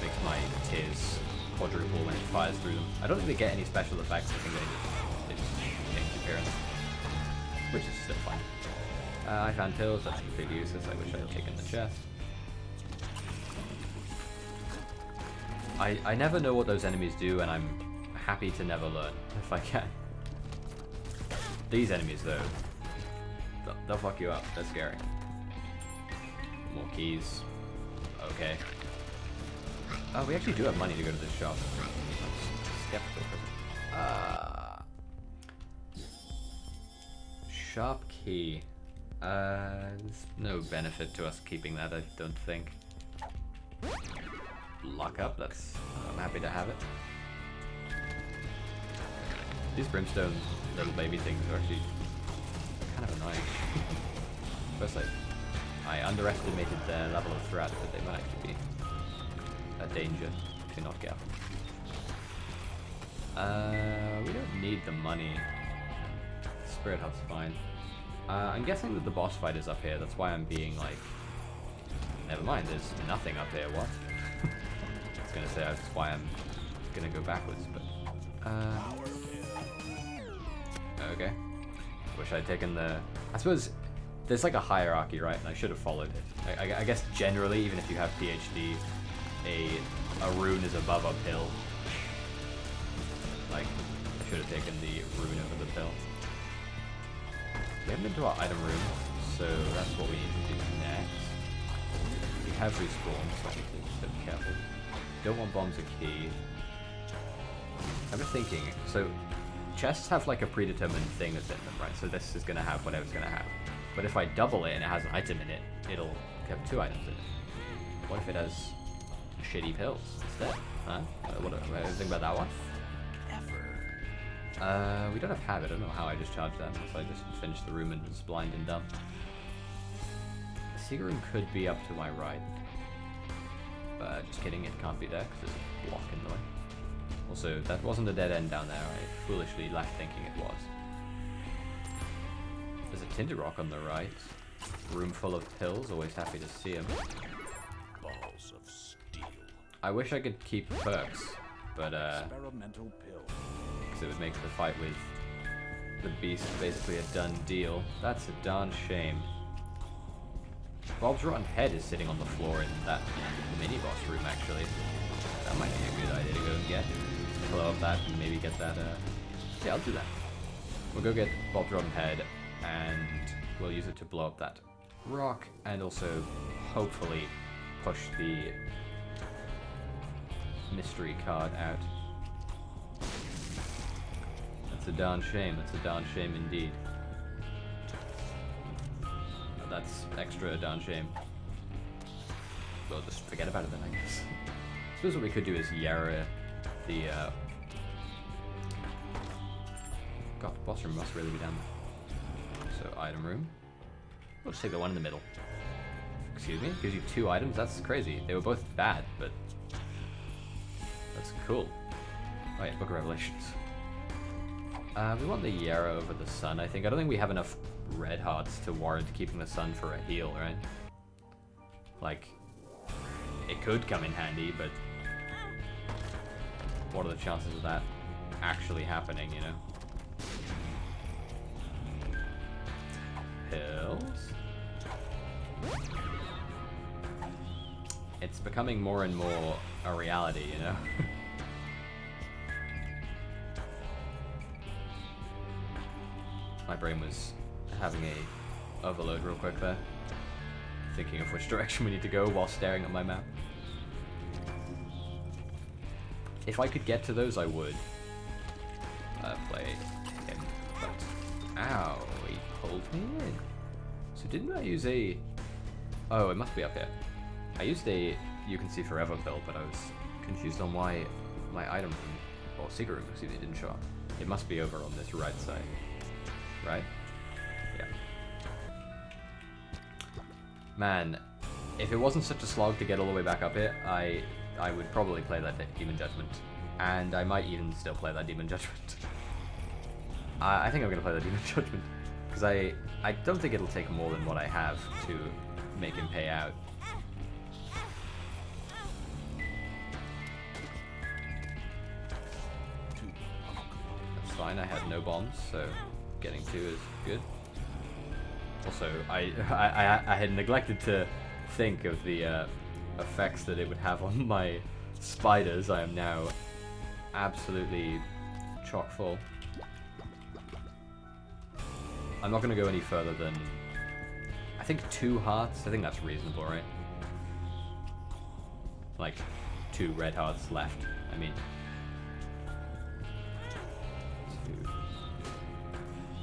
makes my tears quadruple when it fires through them. I don't think they get any special effects, I think they just change appearance. Which is still fine. I found pills, that's completely useless, I wish I had taken the chest. I never know what those enemies do, and I'm happy to never learn, if I can. These enemies, though, they'll fuck you up. They're scary. More keys. Okay. Oh, we actually do have money to go to this shop. I'm skeptical. Shop key. There's no benefit to us keeping that, I don't think. Lock up, I'm happy to have it. These brimstone little baby things are actually kind of annoying. First I I underestimated their level of threat, but they might actually be a danger if you're not careful. We don't need the money. Spirit Heart's fine. I'm guessing that the boss fight is up here, that's why I'm being like... Never mind, there's nothing up here, what? I was gonna say that's why I'm gonna go backwards, but... Okay. Wish I'd taken the... I suppose there's like a hierarchy, right? And I should have followed it. I guess generally, even if you have PhD, a rune is above a pill. Like, I should have taken the rune over the pill. We haven't been to our item room, so that's what we need to do next. We have respawned, so I need to be careful. Don't want bombs a key. I'm just thinking, so chests have like a predetermined thing that's in them, right? So this is going to have whatever it's going to have. But if I double it and it has an item in it, it'll have 2 items in it. What if it has shitty pills instead? Huh? What do you think about that one? We don't have habit. I don't know how I just charged that. So I just finished the room and was blind and dumb. The secret room could be up to my right. Just kidding, it can't be there because there's a block in the way. Also, that wasn't a dead end down there. I foolishly left thinking it was. There's a tinted rock on the right. Room full of pills. Always happy to see them. Balls of steel. I wish I could keep perks, but Experimental pill. because it would make the fight with the beast basically a done deal. That's a darn shame. Bob's rotten head is sitting on the floor in that mini-boss room, actually. That might be a good idea to go and get. Blow up that and maybe get that, yeah, I'll do that. We'll go get Bob's rotten head, and we'll use it to blow up that rock, and also, hopefully, push the mystery card out. That's a darn shame. That's a darn shame indeed. That's extra darn shame. We'll just forget about it then, I guess. I suppose what we could do is Yara the, God, the boss room must really be down there. So, item room. We'll just take the one in the middle. Excuse me? Gives you 2 items? That's crazy. They were both bad, but... That's cool. Oh yeah, Book of Revelations. We want the Yara over the sun, I think. I don't think we have enough red hearts to warrant keeping the sun for a heal, right? Like, it could come in handy, but what are the chances of that actually happening, you know? Pills? It's becoming more and more a reality, you know? My brain was having a overload real quick there. Thinking of which direction we need to go while staring at my map. If I could get to those, I would play him. But, ow, he pulled me in. So didn't I use a... Oh, it must be up here. I used a You Can See Forever pill, but I was confused on why my item room, or secret room, excuse me, didn't show up. It must be over on this right side. Right? Yeah. Man, if it wasn't such a slog to get all the way back up here, I would probably play that Demon Judgment. And I might even still play that Demon Judgment. I think I'm going to play that Demon Judgment. Because I don't think it'll take more than what I have to make him pay out. That's fine, I had no bombs, so getting 2 is good. Also, I had neglected to think of the effects that it would have on my spiders. I am now absolutely chock full. I'm not going to go any further than, I think 2 hearts. I think that's reasonable, right? Like 2 red hearts left, I mean. 2.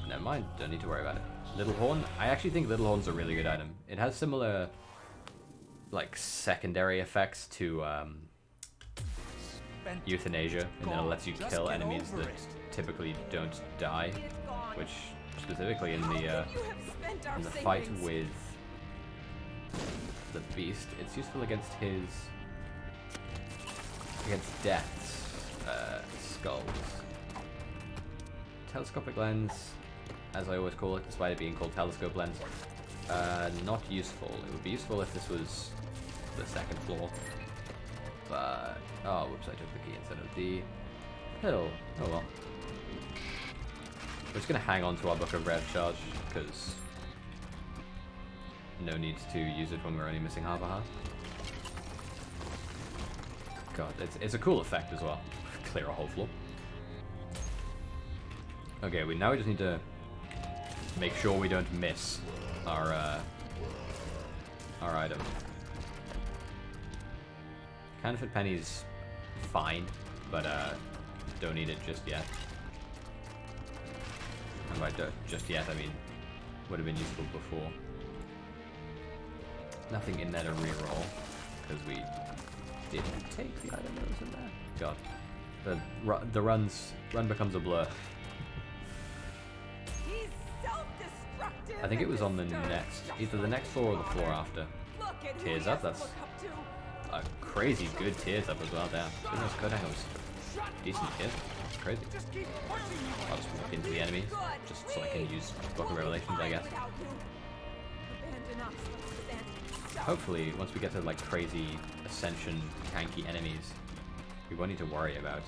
Never mind, don't need to worry about it. Little Horn? I actually think Little Horn's a really good item. It has similar, like, secondary effects to Euthanasia, and then it lets you kill enemies that typically don't die, which specifically in the fight with the beast. It's useful against his... against Death's skulls. Telescopic lens, as I always call it, despite it being called telescope lens, not useful. It would be useful if this was the second floor. But... oh, whoops, I took the key instead of the pill. Oh well. We're just going to hang on to our Book of Rev charge, because no need to use it when we're only missing half a heart. God, it's a cool effect as well. Clear a whole floor. Okay, now we just need to make sure we don't miss our item. Counterfeit penny's fine, but don't need it just yet. And by just yet, I mean would have been useful before. Nothing in there to reroll because we didn't take the item that was in there. God, the run becomes a blur. He's self-destructive. I think it was on the next, either the next floor or the floor after. Tears up. That's a crazy good tears up as well. Damn, goodness, Kodang was decent here. Crazy. I'll just walk into the enemies, just so I can use Book of Revelations, I guess. Hopefully, once we get to like crazy ascension tanky enemies, we won't need to worry about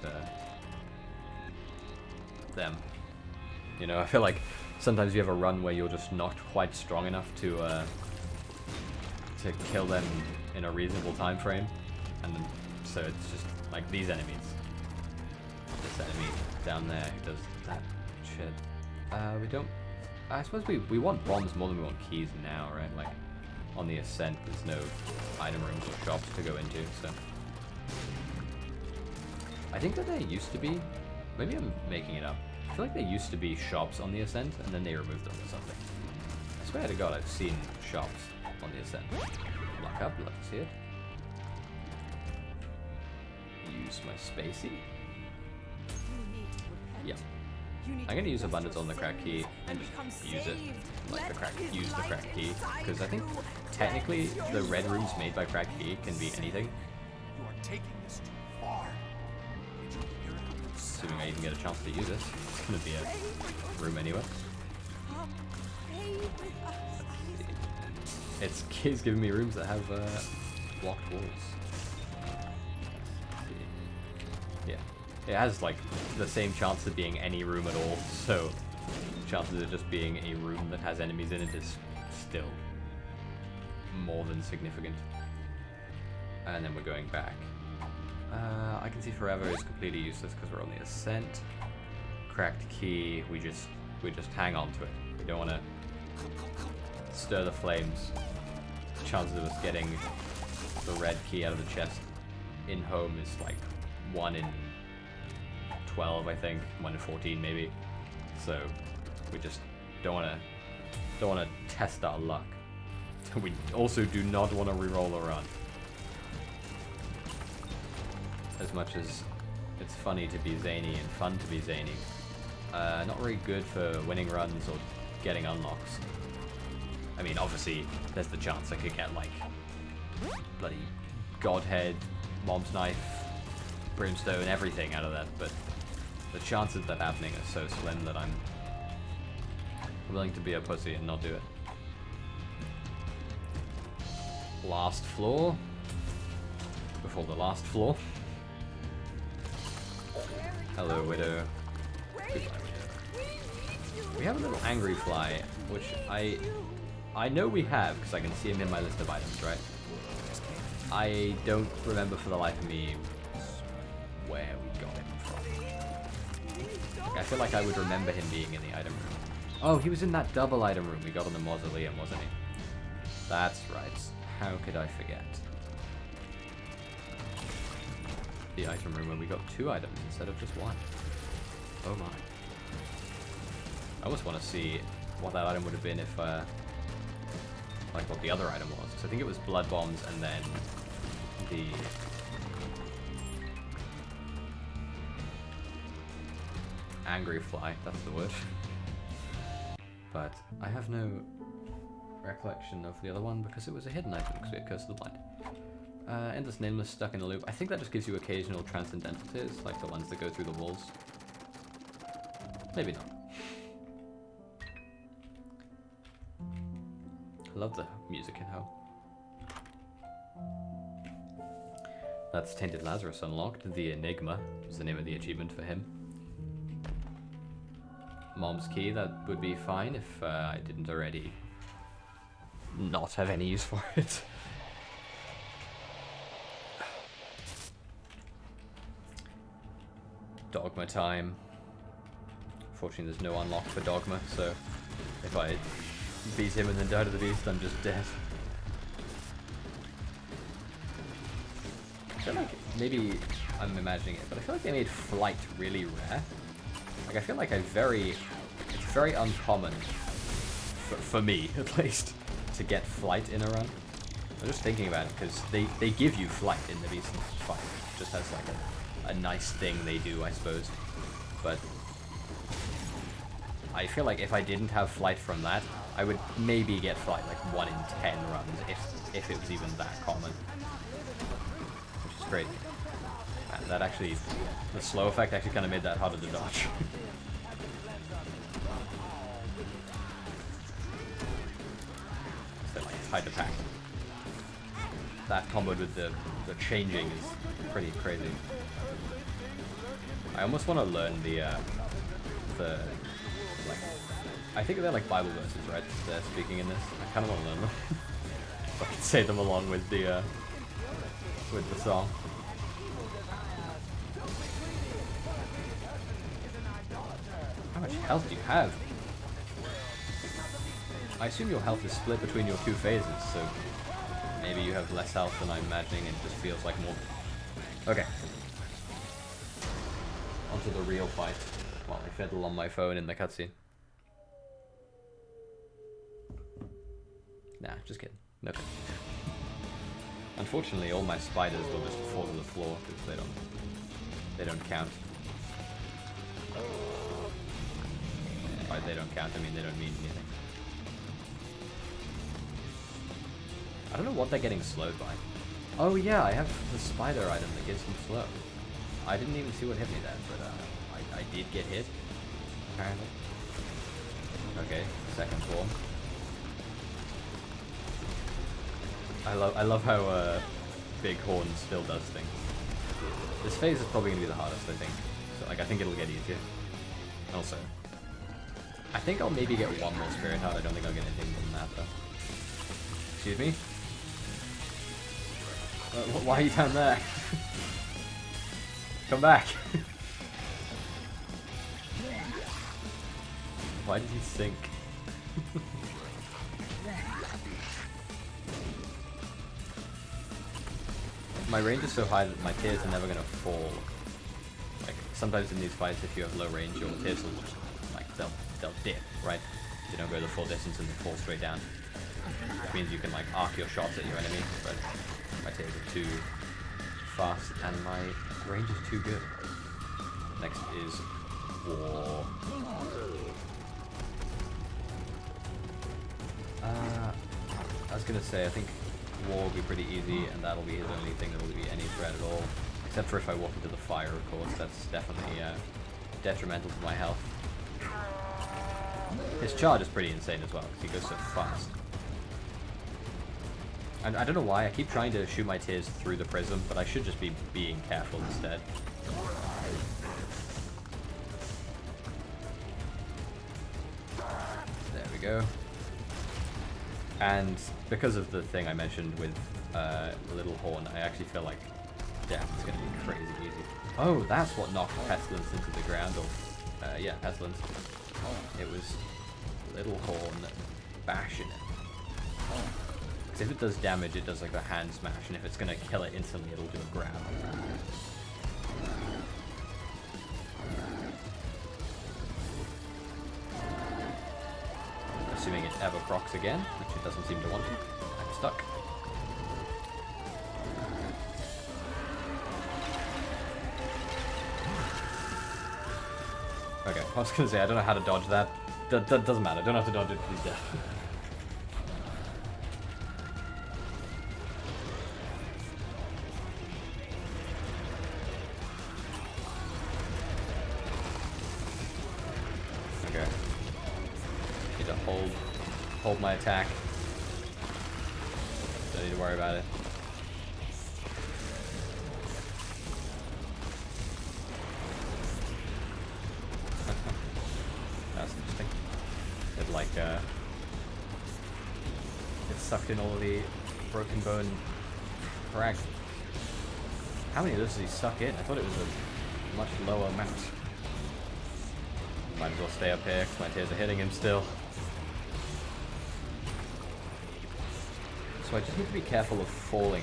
them. You know, I feel like sometimes you have a run where you're just not quite strong enough to kill them in a reasonable time frame, and so it's just like these enemies. This enemy down there who does that shit. We don't. I suppose we want bombs more than we want keys now, right? Like on the ascent, there's no item rooms or shops to go into, so. I think that there used to be. Maybe I'm making it up. I feel like there used to be shops on the ascent, and then they removed them or something. I swear to God, I've seen shops on the ascent. Lock up, love to see it. Use my spacey. Yeah. I'm gonna use Abundance on the crack key and just use it. Like use the crack key. Because I think technically the red rooms made by crack key can be anything. You are taking this too far. Assuming I even get a chance to use it. It's gonna be a room anyway. It's giving me rooms that have blocked walls. Yeah. It has like the same chance of being any room at all, so chances of just being a room that has enemies in it is still more than significant. And then we're going back. I can see forever is completely useless because we're on the ascent. Cracked key, we just hang on to it. We don't want to stir the flames. Chances of us getting the red key out of the chest in home is like 1 in 12, I think, 1 in 14 maybe. So we just don't want to test our luck. We also do not want to reroll a run. As much as it's funny to be zany and fun to be zany, not very good for winning runs or getting unlocks. I mean, obviously, there's the chance I could get like bloody Godhead, Mom's Knife, Brimstone, everything out of that, but the chances of that happening are so slim that I'm willing to be a pussy and not do it. Last floor. Before the last floor. Hello, Widow. Goodbye, Widow. We have a little angry fly, which I know we have because I can see him in my list of items, right? I don't remember for the life of me where we got him from. I feel like I would remember him being in the item room. Oh, he was in that double item room we got on the mausoleum, wasn't he? That's right. How could I forget? The item room where we got 2 items instead of just 1. Oh my. I almost want to see what that item would have been if, like what the other item was. So I think it was blood bombs and then the... angry fly, that's the word. But I have no recollection of the other one because it was a hidden item because we had Curse of the Blind. Endless Nameless stuck in a loop. I think that just gives you occasional transcendental tears, like the ones that go through the walls. Maybe not. I love the music in Ho. That's Tainted Lazarus unlocked. The Enigma is the name of the achievement for him. Mom's Key, that would be fine if I didn't already not have any use for it. Dogma time. Fortunately, there's no unlock for Dogma, so if I beat him and then die to the beast, I'm just dead. I feel like maybe I'm imagining it, but I feel like they made flight really rare. Like I feel like it's very uncommon for me at least to get flight in a run. I'm just thinking about it because they give you flight in the Beast fight, just as like a nice thing they do, I suppose. But I feel like if I didn't have flight from that, I would maybe get flight like 1 in 10 runs if it was even that common. Which is great. And that actually, the slow effect actually kind of made that harder to dodge. So like, it's hard to pack. That comboed with the changing is pretty crazy. I almost want to learn the like, I think they're like Bible verses, right? They're speaking in this. I kind of want to learn them. So I can say them along with the song. How much health do you have? I assume your health is split between your 2 phases, so maybe you have less health than I'm imagining. It just feels like more. Okay. Onto the real fight while I fiddle on my phone in the cutscene. Nah, just kidding. No. Unfortunately, all my spiders will just fall to the floor because they don't count. By they don't count, I mean they don't mean anything. I don't know what they're getting slowed by. Oh yeah, I have the spider item that gives them slow. I didn't even see what hit me there, but I did get hit, apparently. Okay, second form. I love how Big Horn still does things. This phase is probably gonna be the hardest, I think. So like I think it'll get easier. Also, I think I'll maybe get one more Spirit Heart. I don't think I'll get anything more than that though. Excuse me? Why are you down there? Come back! Why did he sink? My range is so high that my tears are never gonna fall. Like, sometimes in these fights, if you have low range, your tears will just, like, they'll dip, right? You don't go the full distance and they fall straight down. Which means you can, like, arc your shots at your enemy, but my tears are too fast and my range is too good. Next is War. I was gonna say, I think War will be pretty easy, and that'll be his only thing that will be any threat at all. Except for if I walk into the fire, of course. That's definitely detrimental to my health. His charge is pretty insane as well, because he goes so fast. And I don't know why, I keep trying to shoot my tears through the prism, but I should just be being careful instead. There we go. And because of the thing I mentioned with Little Horn, I actually feel like death is going to be crazy easy. Oh, that's what knocked Pestilence into the ground, or yeah, Pestilence. It was Little Horn bashing it. Because if it does damage, it does like a hand smash, and if it's going to kill it instantly, it'll do a grab. Assuming it ever procs again, which it doesn't seem to want to. I'm stuck. Okay, I was going to say, I don't know how to dodge that. That doesn't matter, I don't have to dodge it, please death. need to hold my attack. Don't need to worry about it. That's interesting. It like it sucked in all the broken bone frag. How many of those does he suck in? I thought it was a much lower amount. Might as well stay up here because my tears are hitting him still. So I just need to be careful of falling.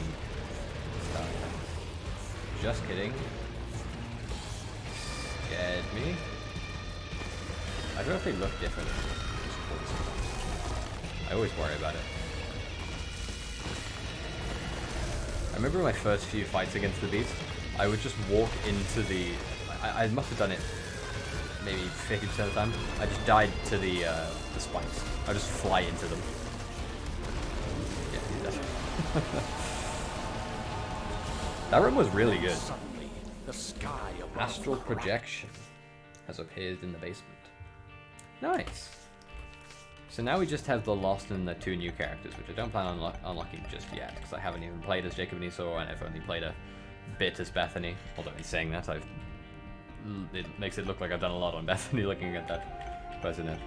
Just kidding. Scared me. I don't know if they look different. I always worry about it. I remember my first few fights against the beast, I would just walk into the... I must have done it maybe 50% of the time. I just died to the spikes. I just fly into them. Yeah, he's dead. That room was really good. Suddenly, the sky above Astral projection has appeared in the basement. Nice. So now we just have the Lost and the 2 new characters, which I don't plan on unlocking just yet, because I haven't even played as Jacob and Esau, and I've only played a bit as Bethany. Although in saying that, it makes it look like I've done a lot on Bethany looking at that president.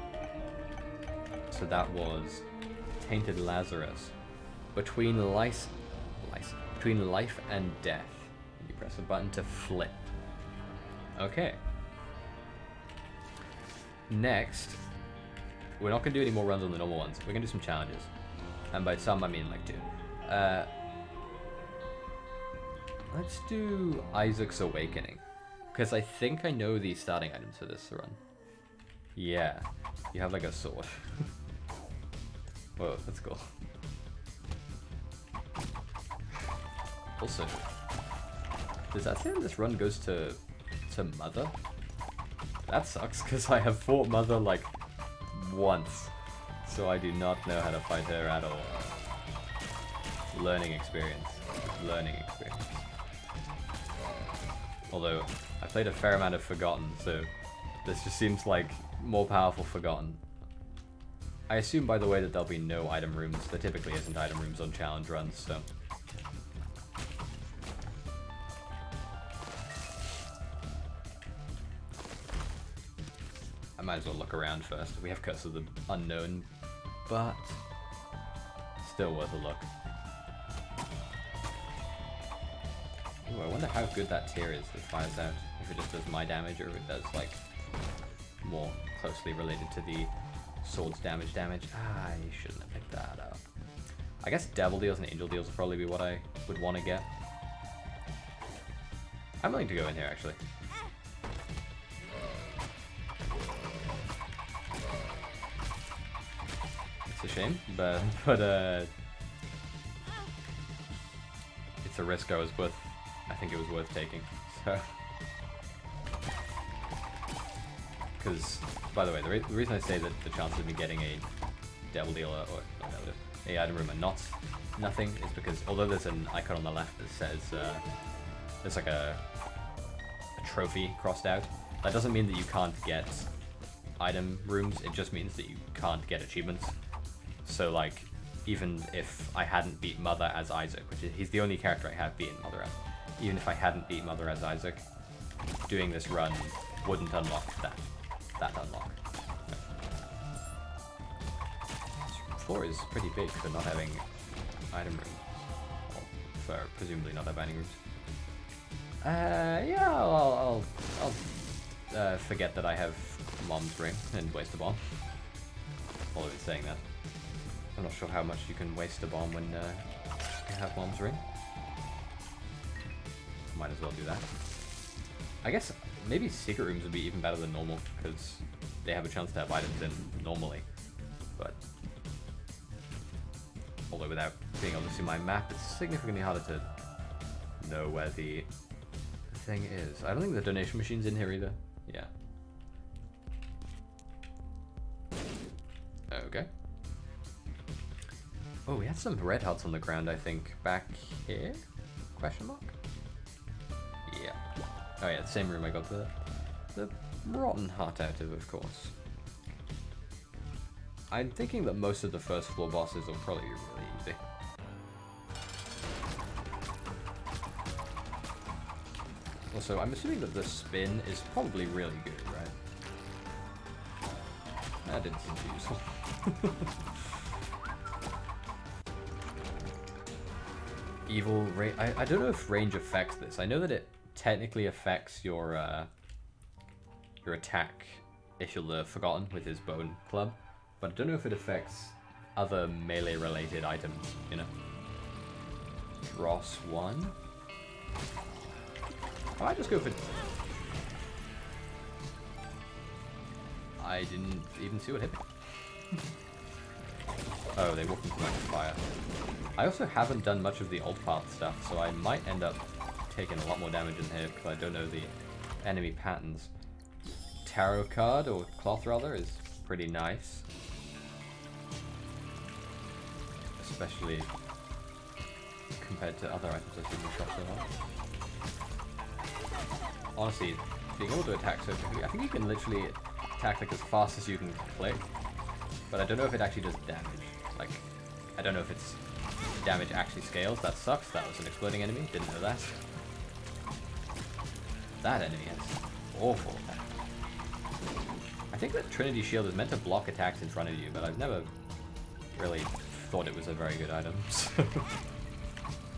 So that was Tainted Lazarus. Between life and death. You press a button to flip. Okay. Next, we're not going to do any more runs on the normal ones. We're going to do some challenges. And by some, I mean like 2. Let's do Isaac's Awakening. Because I think I know the starting items for this run. Yeah. You have like a sword. Whoa, that's cool. Also, does that say this run goes to Mother? That sucks, because I have fought Mother like once. So I do not know how to fight her at all. Learning experience. Learning experience. Although, I played a fair amount of Forgotten, so this just seems like more powerful Forgotten. I assume, by the way, that there'll be no item rooms. There typically isn't item rooms on challenge runs, so... I might as well look around first. We have Curse of the Unknown, but still worth a look. Ooh, I wonder how good that tier is that fires out. If it just does my damage or if it does like more closely related to the sword's damage. I shouldn't have picked that up. I guess Devil Deals and Angel Deals will probably be what I would want to get. I'm willing to go in here actually. It's a shame, but it's a risk I think it was worth taking. So, because by the way, the reason I say that the chances of me getting a Devil Dealer or not Devil Dealer, a item room are nothing is because although there's an icon on the left that says there's like a trophy crossed out, that doesn't mean that you can't get item rooms. It just means that you can't get achievements. So like, even if I hadn't beat Mother as Isaac, which is, he's the only character I have beaten Mother as, even if I hadn't beat Mother as Isaac, doing this run wouldn't unlock that unlock. This floor is pretty big for not having item rooms, or for presumably not having item rooms. Yeah, I'll forget that I have Mom's ring and waste a bomb. Although in saying that, I'm not sure how much you can waste a bomb when you have Mom's ring. Might as well do that. I guess maybe secret rooms would be even better than normal because they have a chance to have items in normally. But although without being able to see my map, it's significantly harder to know where the thing is. I don't think the donation machine's in here either. Yeah. Okay. Oh, we had some red hearts on the ground, I think. Back here? Question mark? Yeah. Oh yeah, the same room I got the rotten heart out of course. I'm thinking that most of the first floor bosses will probably be really easy. Also, I'm assuming that the spin is probably really good, right? That didn't seem too useful. Evil range. I don't know if range affects this. I know that it technically affects your attack if you're the Forgotten with his bone club, but I don't know if it affects other melee related items, you know? Dross 1? I just go for... I didn't even see what hit me. Oh, they walked into my fire. I also haven't done much of the alt path stuff, so I might end up taking a lot more damage in here because I don't know the enemy patterns. Tarot card, or cloth rather, is pretty nice. Especially compared to other items I've seen in the shop so far. Honestly, being able to attack so quickly, I think you can literally attack like as fast as you can click, but I don't know if it actually does damage. Like, I don't know if its damage actually scales. That sucks. That was an exploding enemy. Didn't know that. That enemy has awful attack. I think that Trinity Shield is meant to block attacks in front of you, but I've never really thought it was a very good item. So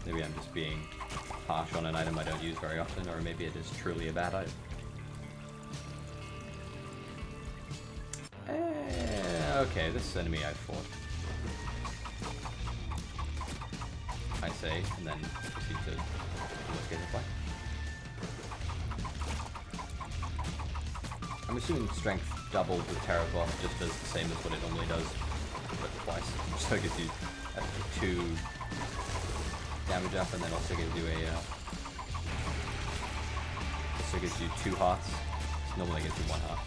maybe I'm just being harsh on an item I don't use very often, or maybe it is truly a bad item. Okay, this enemy I fought. I say, and then proceed to investigate the fight. I'm assuming strength doubled with Terror Cloth just does the same as what it normally does, but twice. So it gives you 2 damage up, and then also gives you two hearts. Normally gives you 1 heart.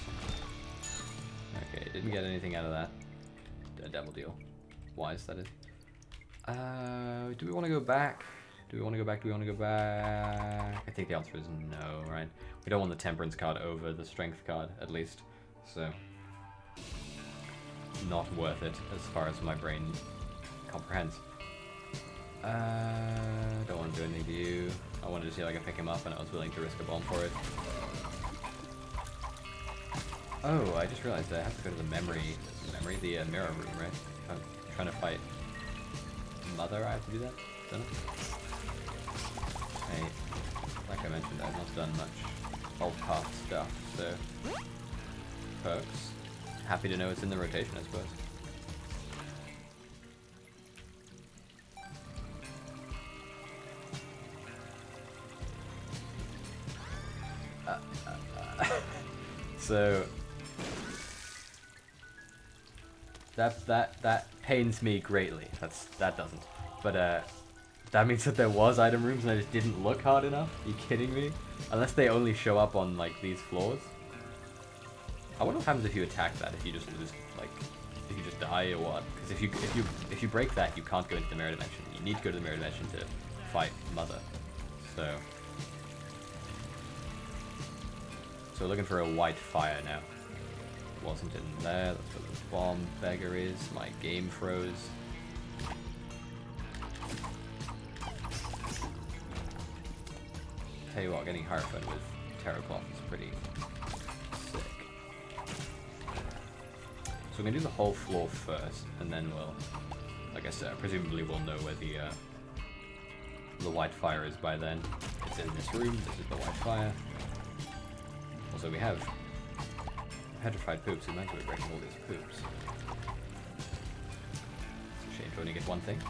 Okay, didn't get anything out of that. A devil deal. Wise, that is. Do we want to go back? Do we want to go back? I think the answer is no, right? We don't want the Temperance card over the Strength card, at least. So, not worth it as far as my brain comprehends. Don't want to do anything to you. I wanted to see if I could pick him up, and I was willing to risk a bomb for it. Oh, I just realized that I have to go to the the mirror room, right? If I'm trying to fight Mother, I have to do that? Don't I? Like I mentioned, I've not done much alt path stuff, so perks. Happy to know it's in the rotation, I suppose. So that pains me greatly. That doesn't. But that means that there was item rooms and I just didn't look hard enough. Are you kidding me? Unless they only show up on like these floors. I wonder what happens if you attack that. If you just lose, like, if you just die or what? Because if you break that, you can't go into the mirror dimension. You need to go to the mirror dimension to fight Mother. So we're looking for a white fire now. It wasn't in there. That's where the bomb beggar is. My game froze. Tell you what, getting Hierophant with Tarot Cloth is pretty sick. So we're gonna do the whole floor first, and then we'll, like I said, presumably we'll know where the white fire is by then. It's in this room. This is the white fire. Also, we have petrified poops. We might as well break all these poops. It's a shame to only get one thing.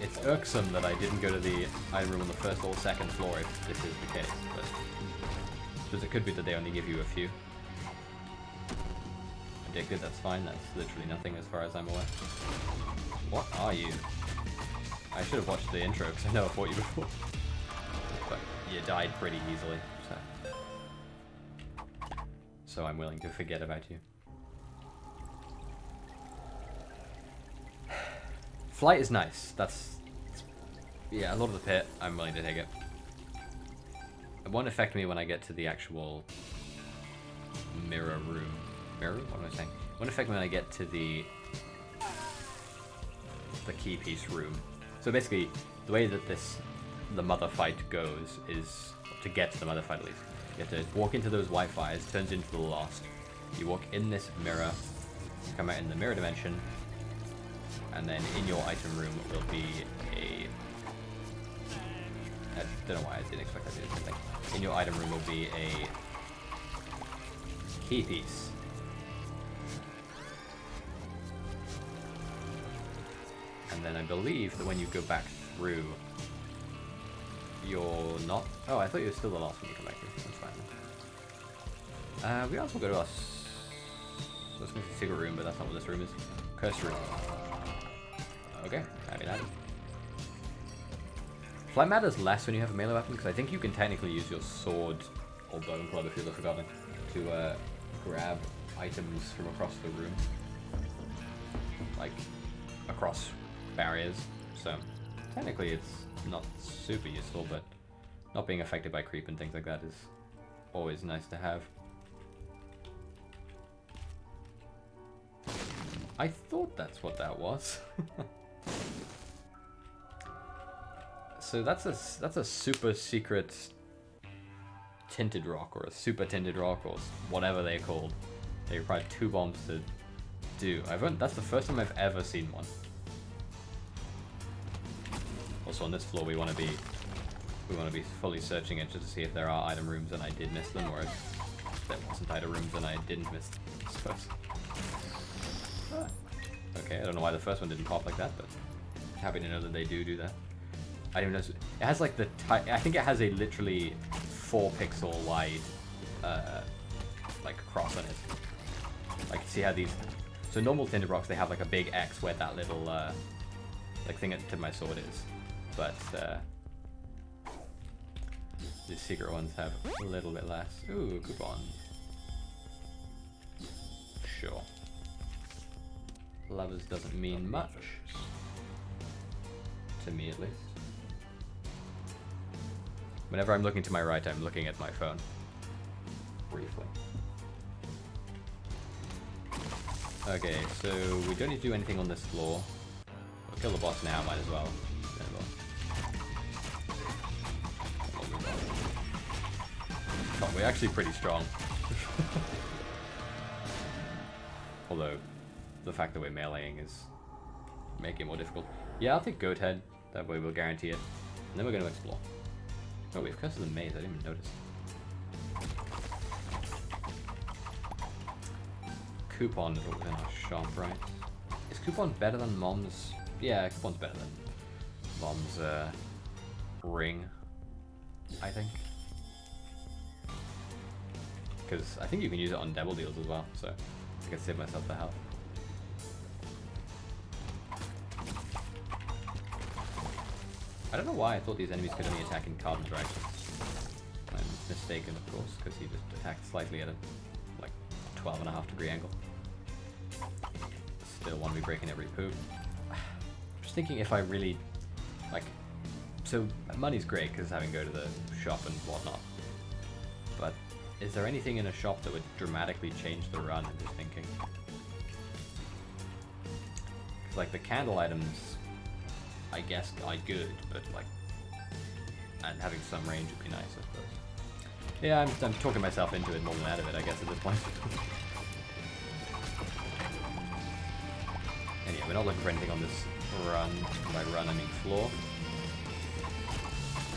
It's irksome that I didn't go to the item room on the first or second floor if this is the case, but I suppose it could be that they only give you a few. Addicted, that's fine. That's literally nothing as far as I'm aware. What are you? I should have watched the intro because I know I fought you before. But you died pretty easily, so I'm willing to forget about you. Flight is nice. Yeah, a lot of the pit. I'm willing to take it. It won't affect me when I get to the actual mirror room. Mirror room? What am I saying? Won't affect me when I get to the key piece room. So basically, the way that the mother fight goes is, to get to the mother fight at least, you have to walk into those white fires, turns into the lost. You walk in this mirror, come out in the mirror dimension, and then in your item room will be a... I don't know why I didn't expect that to do the same thing. In your item room will be a key piece. And then I believe that when you go back through, you're not... Oh, I thought you were still the last when you come back through. That's fine. We also go to our... So it's going to secret room, but that's not what this room is. Curse room. Okay, happy that. Flight matters less when you have a melee weapon, because I think you can technically use your sword or bone club, if you've forgotten, to grab items from across the room. Like, across barriers. So, technically it's not super useful, but not being affected by creep and things like that is always nice to have. I thought that's what that was. So that's a super secret tinted rock, or a super tinted rock, or whatever they're called. They require 2 bombs to do. That's the first time I've ever seen one. Also on this floor we want to be fully searching it just to see if there are item rooms and I did miss them, or if there wasn't item rooms and I didn't miss them, I suppose. Okay, I don't know why the first one didn't pop like that, but happy to know that they do that. I don't even know. It has like I think it has a literally 4 pixel wide like cross on it. Like, see how these... So normal tinted rocks, they have like a big X where that little like thing at the tip of my sword is. But these secret ones have a little bit less. Ooh, coupon. Sure. Lovers doesn't mean much. To me, at least. Whenever I'm looking to my right, I'm looking at my phone. Briefly. Okay, so we don't need to do anything on this floor. We'll kill the boss now, might as well. Oh, we're actually pretty strong. Although, the fact that we're meleeing is making it more difficult. Yeah, I'll take Goat Head. That way we'll guarantee it. And then we're going to explore. Oh, we have Curse of the Maze. I didn't even notice. Coupon is what was in our shop, right? Is Coupon better than Mom's? Yeah, Coupon's better than Mom's ring, I think. Because I think you can use it on double deals as well, so I can save myself the health. I don't know why I thought these enemies could only attack in carbon directions. I'm mistaken, of course, because he just attacked slightly at a, like, 12.5 degree angle. Still want to be breaking every poop. I'm just thinking if I really, like, so money's great because having to go to the shop and whatnot. But is there anything in a shop that would dramatically change the run? I'm just thinking. Because, like, the candle items, I guess, are good, but, like, and having some range would be nice, I suppose. Yeah, I'm talking myself into it more than out of it, I guess, at this point. Anyway, we're not looking for anything on this run. By run, I mean floor.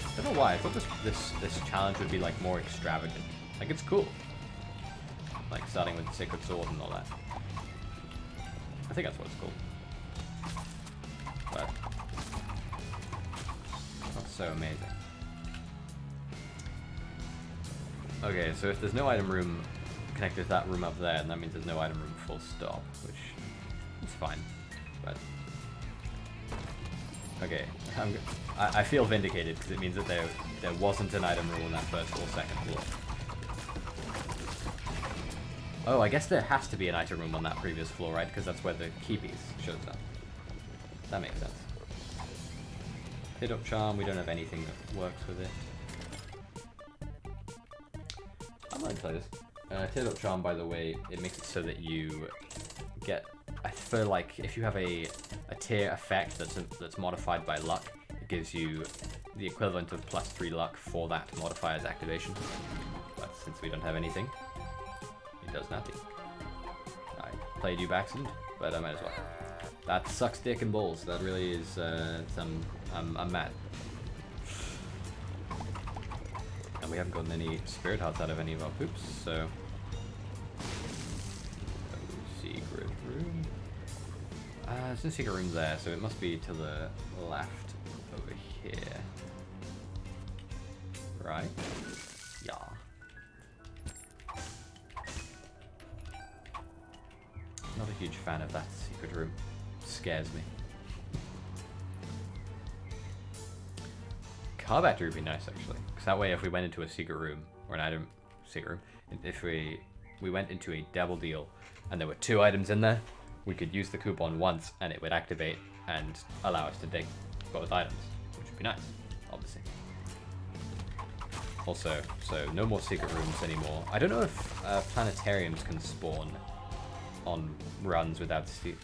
I don't know why. I thought this challenge would be, like, more extravagant. Like, it's cool. Like, starting with the Sacred Sword and all that. I think that's what it's called. But not so amazing. Okay, so if there's no item room connected to that room up there, then that means there's no item room full stop, which is fine. But okay, I feel vindicated because it means that there wasn't an item room on that first or second floor. Oh, I guess there has to be an item room on that previous floor, right? Because that's where the key piece shows up. That makes sense. Hit up charm, we don't have anything that works with it. I'm gonna try this. Teared Up Charm, by the way, it makes it so that you get, I feel like if you have a tier effect that's modified by luck, it gives you the equivalent of +3 luck for that modifier's activation. But since we don't have anything, it does nothing. I played you by accident, but I might as well. That sucks dick and balls. That really is, I'm mad. And we haven't gotten any spirit hearts out of any of our poops, so... Secret room. There's no secret room there, so it must be to the left over here. Right? Yeah. Not a huge fan of that secret room. Scares me. Car battery would be nice, actually. Because that way, if we went into a secret room, or an item secret room, if we went into a double deal, and there were 2 items in there, we could use the coupon once, and it would activate and allow us to take both items, which would be nice, obviously. Also, so no more secret rooms anymore. I don't know if planetariums can spawn on runs without did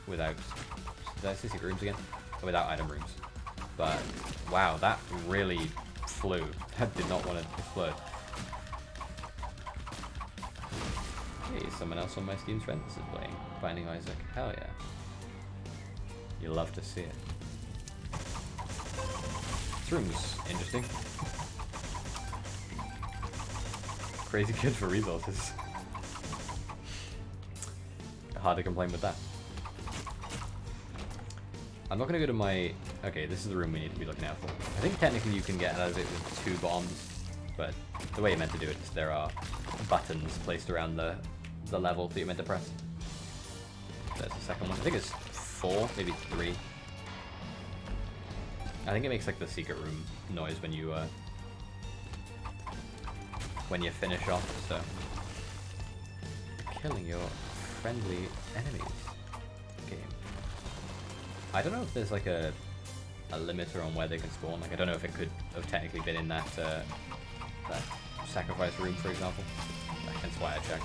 I say secret rooms again? Or without item rooms. But wow, that really flew. That did not want to explode. Hey, someone else on my Steam friends is playing Binding Isaac. Hell yeah. You love to see it. This room's interesting. Crazy good for resources. Hard to complain with that. I'm not going to go to my... Okay, this is the room we need to be looking out for. I think technically you can get out of it with 2 bombs, but the way you're meant to do it is there are buttons placed around the level that you're meant to press. There's the second one. I think it's 4, maybe 3. I think it makes like the secret room noise when you finish off, so... Killing your friendly enemies. Game. I don't know if there's like a limiter on where they can spawn. Like I don't know if it could have technically been in that that sacrifice room, for example. Hence why I checked.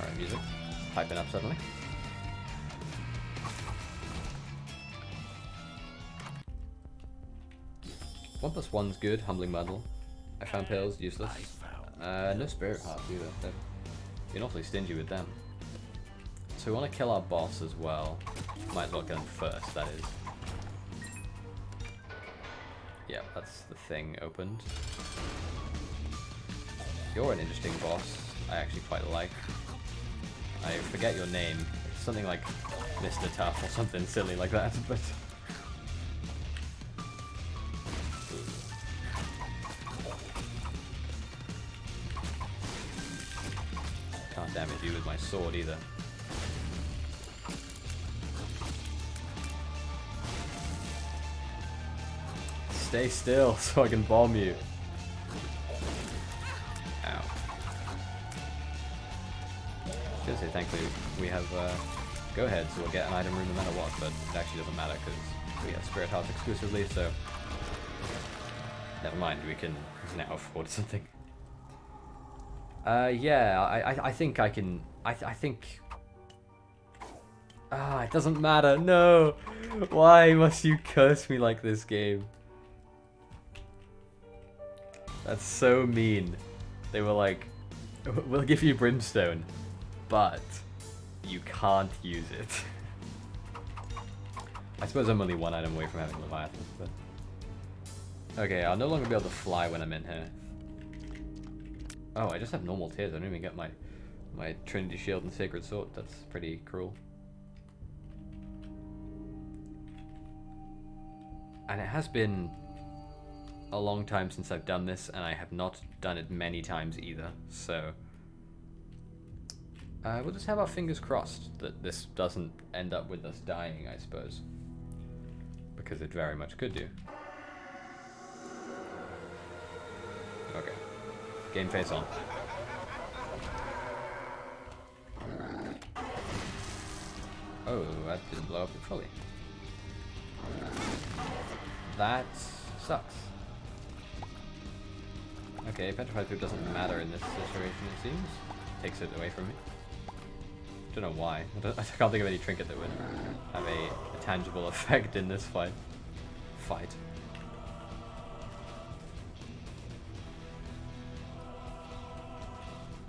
Alright, music. Piping up suddenly. One plus one's good. Humbling Bundle. I found pills useless. No spirit hearts either. They're being awfully stingy with them. So we want to kill our boss as well. Might as well kill him first, that is. Yeah, that's the thing opened. You're an interesting boss. I actually quite like. I forget your name. It's something like Mr. Tough or something silly like that, but... Can't damage you with my sword either. Stay still so I can bomb you. Ow. I was gonna say thankfully we have go ahead, so we'll get an item room no matter what, but it actually doesn't matter because we have Spirit Hearts exclusively, so never mind, we can now afford something. Yeah, I think I can. I think. Ah, it doesn't matter. No, why must you curse me like this, game? That's so mean. They were like, "We'll give you brimstone, but you can't use it." I suppose I'm only 1 item away from having Leviathan, but okay, I'll no longer be able to fly when I'm in here. Oh, I just have normal tears. I don't even get my Trinity Shield and Sacred Sword. That's pretty cruel. And it has been a long time since I've done this, and I have not done it many times either. So we'll just have our fingers crossed that this doesn't end up with us dying, I suppose, because it very much could do. Okay. Game face on. Oh, that didn't blow up fully. That sucks. Okay, Petrified Poop doesn't matter in this situation, it seems. Takes it away from me. Don't know why. I can't think of any trinket that would have a tangible effect in this fight.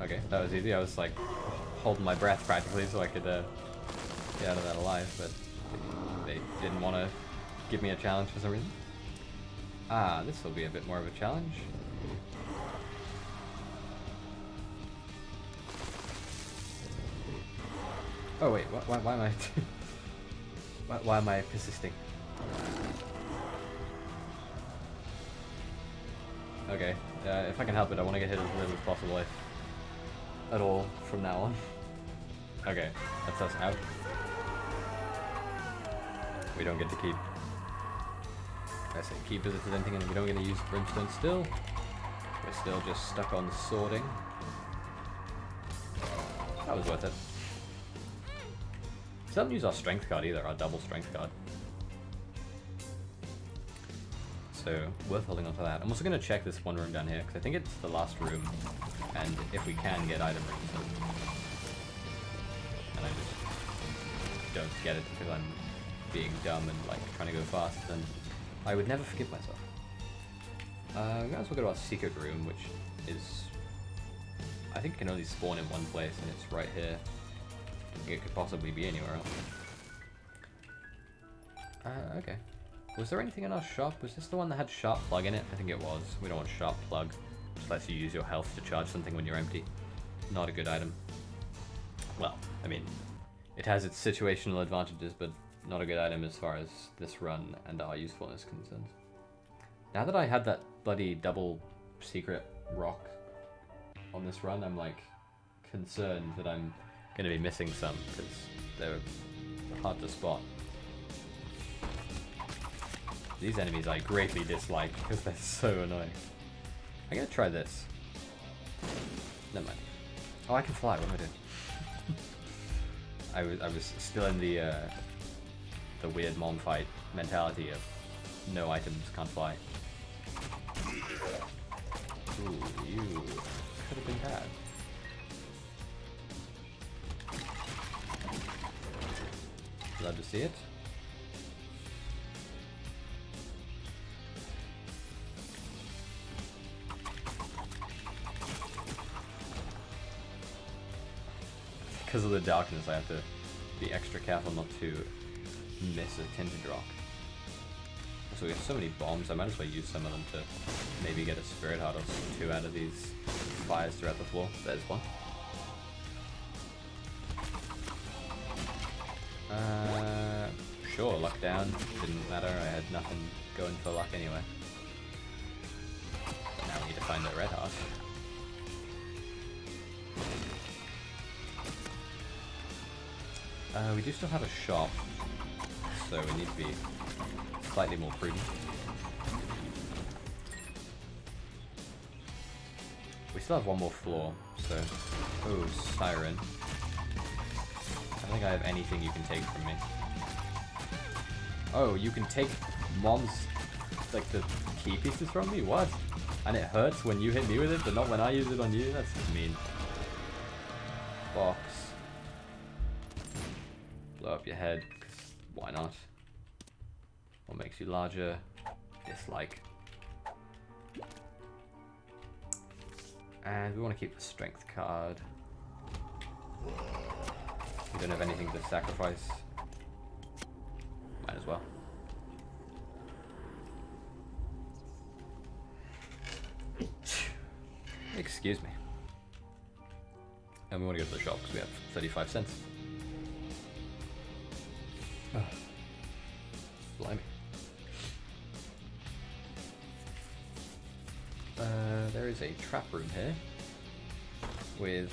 Okay, that was easy. I was like holding my breath practically so I could get out of that alive, but they didn't want to give me a challenge for some reason. Ah, this will be a bit more of a challenge. Oh wait, why am I... why am I persisting? Okay, if I can help it, I want to get hit as little as possible, if at all, from now on. Okay, that's us out. We don't get to keep... I say keep as if there's anything, and we don't get to use Brimstone still. We're still just stuck on sorting. That was worth it. We don't use our strength card either, our double strength card. So, worth holding on to that. I'm also going to check this one room down here, because I think it's the last room, and if we can get item rings, and I just don't get it because I'm being dumb and like trying to go fast, then I would never forgive myself. We might as well go to our secret room, which is... I think it can only spawn in one place, and it's right here. I don't think it could possibly be anywhere else. Okay. Was there anything in our shop? Was this the one that had Sharp Plug in it? I think it was. We don't want Sharp Plug. Just lets you use your health to charge something when you're empty. Not a good item. Well, I mean, it has its situational advantages, but not a good item as far as this run and our usefulness is concerned. Now that I had that bloody double secret rock on this run, I'm like concerned that I'm going to be missing some, because they're hard to spot. These enemies I greatly dislike because they're so annoying. I'm going to try this. Never mind. Oh, I can fly. What am I doing? I was still in the weird mom fight mentality of no items, can't fly. Ooh, you could have been bad. Glad to see it. Because of the darkness, I have to be extra careful not to miss a Tainted rock. So we have so many bombs, I might as well use some of them to maybe get a Spirit Heart or two out of these fires throughout the floor. There's one. Sure, luck down. Didn't matter, I had nothing going for luck anyway. But now we need to find the red heart. We do still have a shop, so we need to be slightly more prudent. We still have one more floor, so... Oh, Siren. I don't think I have anything you can take from me. Oh, you can take Mom's, like, the key pieces from me? What? And it hurts when you hit me with it, but not when I use it on you? That's mean. Box. Blow up your head, 'cause why not? What makes you larger? Dislike. And we want to keep the strength card. We don't have anything to sacrifice. Might as well. Excuse me. And we want to go to the shop because we have 35 cents. Blimey. There is a trap room here with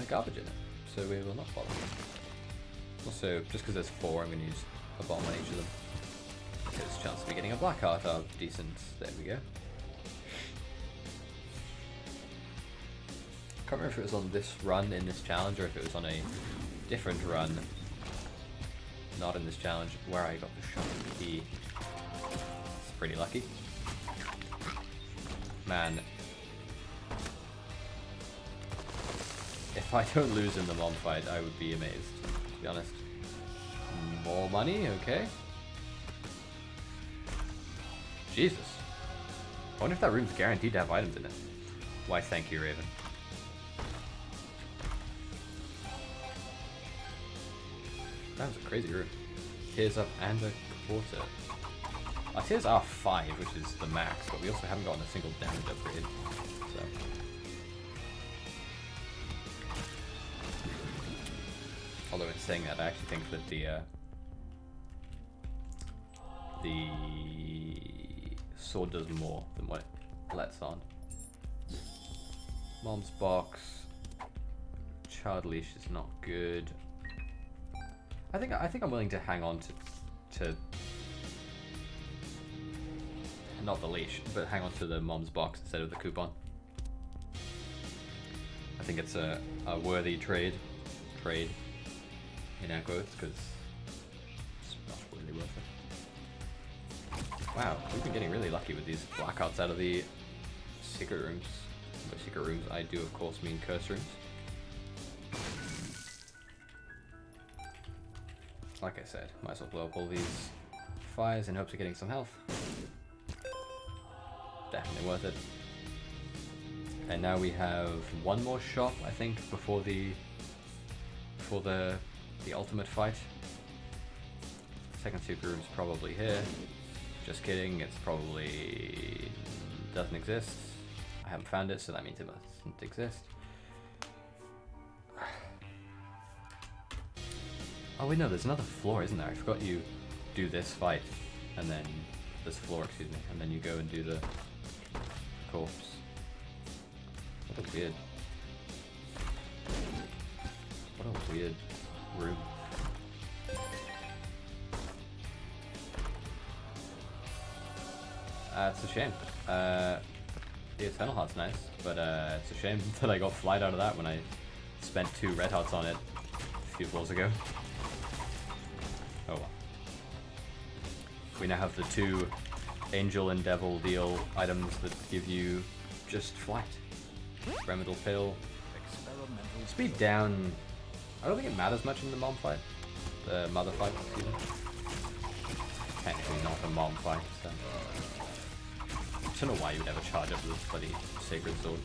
garbage in it, so we will not follow. Also, just because there's 4, I'm going to use a bomb on each of them. Because chance of me getting a black heart are decent. There we go. Can't remember if it was on this run in this challenge or if it was on a different run, not in this challenge, where I got the shot key. It's pretty lucky. Man, If I don't lose in the mom fight, I would be amazed, to be honest. More money, okay. Jesus. I wonder if that room's guaranteed to have items in it. Why, thank you, Raven. That was a crazy room. Tears up and a quarter. Our tears are 5, which is the max, but we also haven't gotten a single damage upgrade. So. Although in saying that, I actually think that the sword does more than what it lets on. Mom's box. Child leash is not good. I think I'm willing to hang on to not the leash, but hang on to the mom's box instead of the coupon. I think it's a worthy trade in air quotes, because it's not really worth it. Wow, we've been getting really lucky with these blackouts out of the secret rooms. By secret rooms, I do of course mean curse rooms. Like I said, might as well blow up all these fires in hopes of getting some health. Definitely worth it. And now we have one more shop, I think, before the ultimate fight. Second secret room's probably here. Just kidding, it's probably doesn't exist. I haven't found it, so that means it mustn't exist. Oh wait, no, there's another floor, isn't there? I forgot you do this fight, and then this floor, excuse me, and then you go and do the corpse. What a weird room. It's a shame. The Eternal Heart's nice, but it's a shame that I got flied out of that when I spent 2 red hearts on it a few floors ago. Oh well. We now have the 2 Angel and Devil Deal items that give you just flight. Experimental Pill. Speed down. I don't think it matters much in the mom fight. The mother fight, excuse me. Technically not a mom fight, so. I don't know why you would ever charge up this bloody Sacred Sword.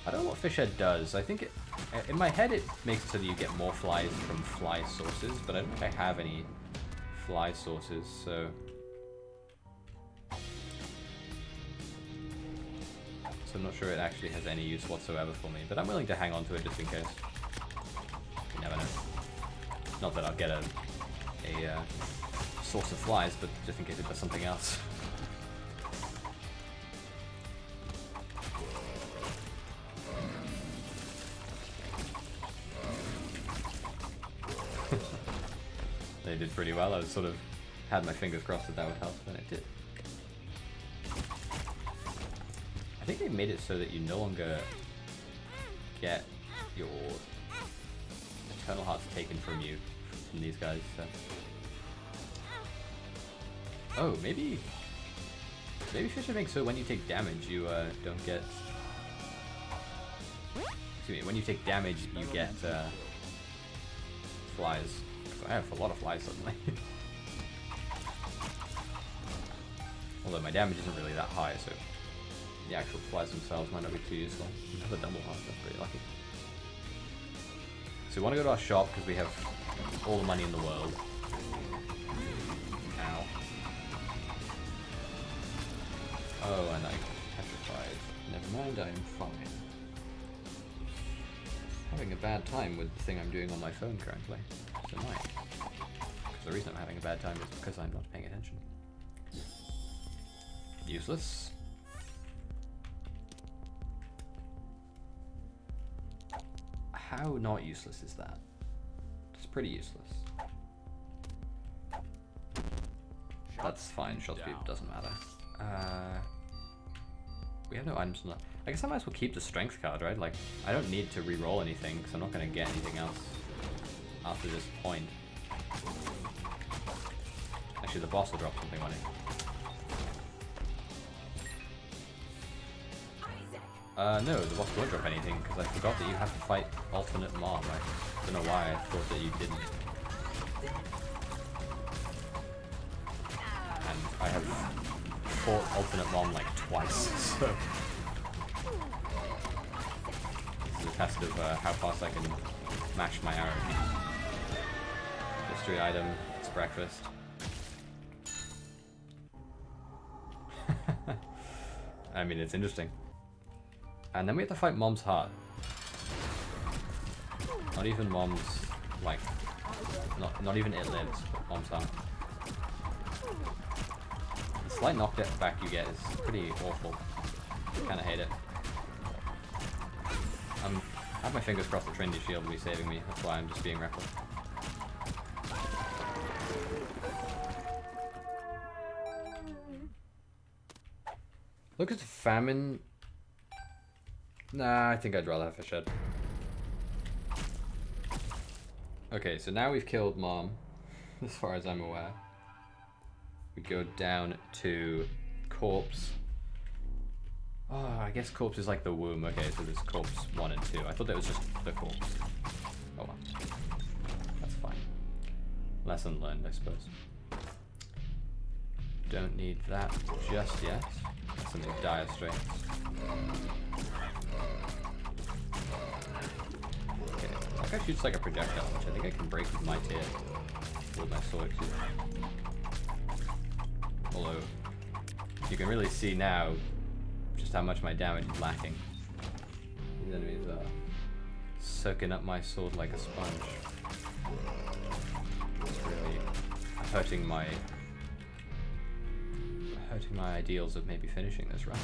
I don't know what Fishhead does. I think it, in my head it makes it so that you get more flies from fly sources, but I don't think I have any fly sources, so... So I'm not sure it actually has any use whatsoever for me, but I'm willing to hang on to it just in case. You never know. Not that I'll get a source of flies, but just in case it does something else. They did pretty well. I was sort of had my fingers crossed that that would help, and it did. I think they made it so that you no longer get your Eternal Hearts taken from you from these guys. So. Oh, maybe Fisher makes so when you take damage, you don't get. Excuse me. When you take damage, you get flies. I have a lot of flies suddenly. Although my damage isn't really that high, so the actual flies themselves might not be too useful. Another double heart, that's pretty lucky. So we want to go to our shop because we have all the money in the world. Ow. Oh, and I petrified. Never mind, I am fine. Having a bad time with the thing I'm doing on my phone currently. It's annoying. Because the reason I'm having a bad time is because I'm not paying attention. Useless. How not useless is that? It's pretty useless. That's fine, shot speed doesn't matter. We have no items on that. I guess I might as well keep the strength card, right? Like, I don't need to re-roll anything, because I'm not going to get anything else after this point. Actually, the boss will drop something on it. No, the boss won't drop anything, because I forgot that you have to fight alternate mom. I don't know why I thought that you didn't. And I have fought alternate mom like twice, so... This is a test of how fast I can mash my arrow. Mystery item, it's breakfast. I mean, it's interesting. And then we have to fight Mom's heart. Not even Mom's, like, not even it lives, but Mom's heart. The slight knockback you get is pretty awful. Kinda hate it. I have my fingers crossed the Trinity Shield will be saving me, that's why I'm just being reckless. Look at the famine. Nah, I think I'd rather have a shed. Okay, so now we've killed Mom, as far as I'm aware. We go down to Corpse. Oh, I guess Corpse is like the womb. Okay, so there's Corpse 1 and 2. I thought that was just the Corpse. Oh well. That's fine. Lesson learned, I suppose. Don't need that just yet. Something dire straits. Okay, that guy shoots like a projectile, which I think I can break with my tear. With my sword too. Although, you can really see now just how much my damage is lacking. These enemies are soaking up my sword like a sponge. It's really hurting my ideals of maybe finishing this run.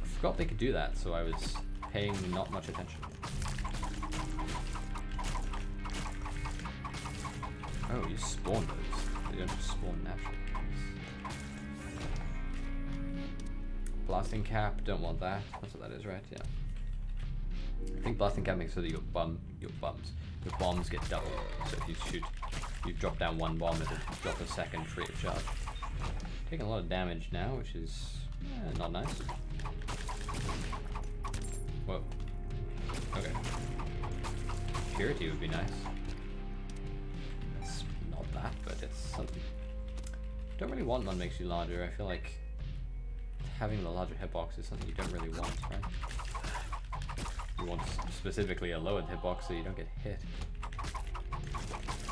I forgot they could do that, so I was paying not much attention. Oh, you spawn those. They don't just spawn naturally. Blasting cap, don't want that. That's what that is, right? Yeah. I think blasting cap makes so that your bombs get doubled. So if you drop down one bomb, it'll drop a second free of charge. Taking a lot of damage now, which is not nice. Whoa. Okay. Purity would be nice. It's not that, but it's something. Don't really want one makes you larger. I feel like having the larger hitbox is something you don't really want, right? You want specifically a lowered hitbox so you don't get hit.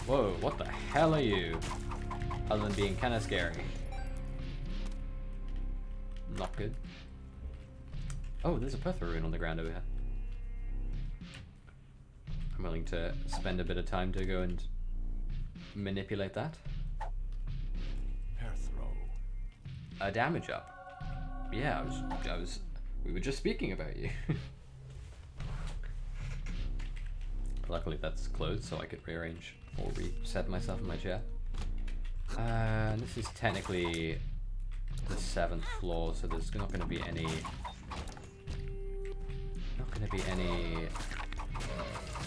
Whoa, what the hell are you? Other than being kind of scary. Not good. Oh, there's a Perthra rune on the ground over here. I'm willing to spend a bit of time to go and manipulate that. A damage up. Yeah, we were just speaking about you. Luckily that's closed, so I could rearrange or reset myself in my chair. This is technically the 7th floor, so there's not going to be any.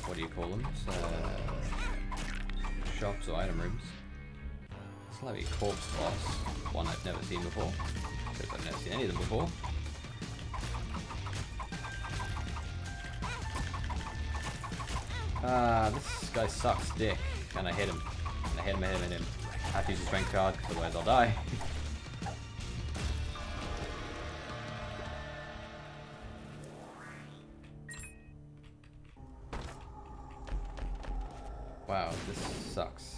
What do you call them? Shops or item rooms. This will have a corpse boss, one I've never seen before, because I've never seen any of them before. This guy sucks dick, and I hit him. And I hit him. I have to use a strength card, because otherwise I'll die. Wow, this sucks.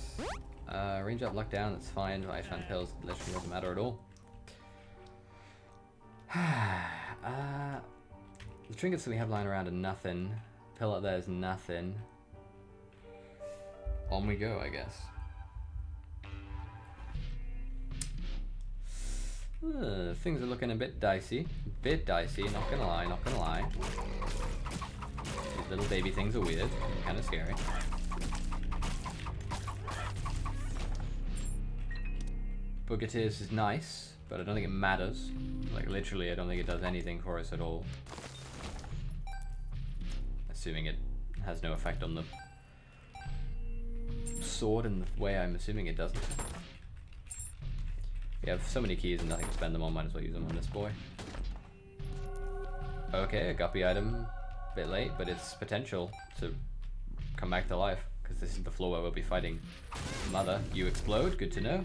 Range up, luck down, that's fine. I found pills, literally doesn't matter at all. The trinkets that we have lying around are nothing. Pill up there is nothing. On we go, I guess. Things are looking a bit dicey. Not gonna lie. These little baby things are weird, kind of scary. Boogateers is nice, but I don't think it matters. Like, literally, I don't think it does anything for us at all. Assuming it has no effect on the sword in the way I'm assuming it doesn't. We have so many keys and nothing to spend them on, might as well use them on this boy. Okay, a guppy item, a bit late, but it's potential to come back to life, because this is the floor where we'll be fighting Mother. You explode, good to know.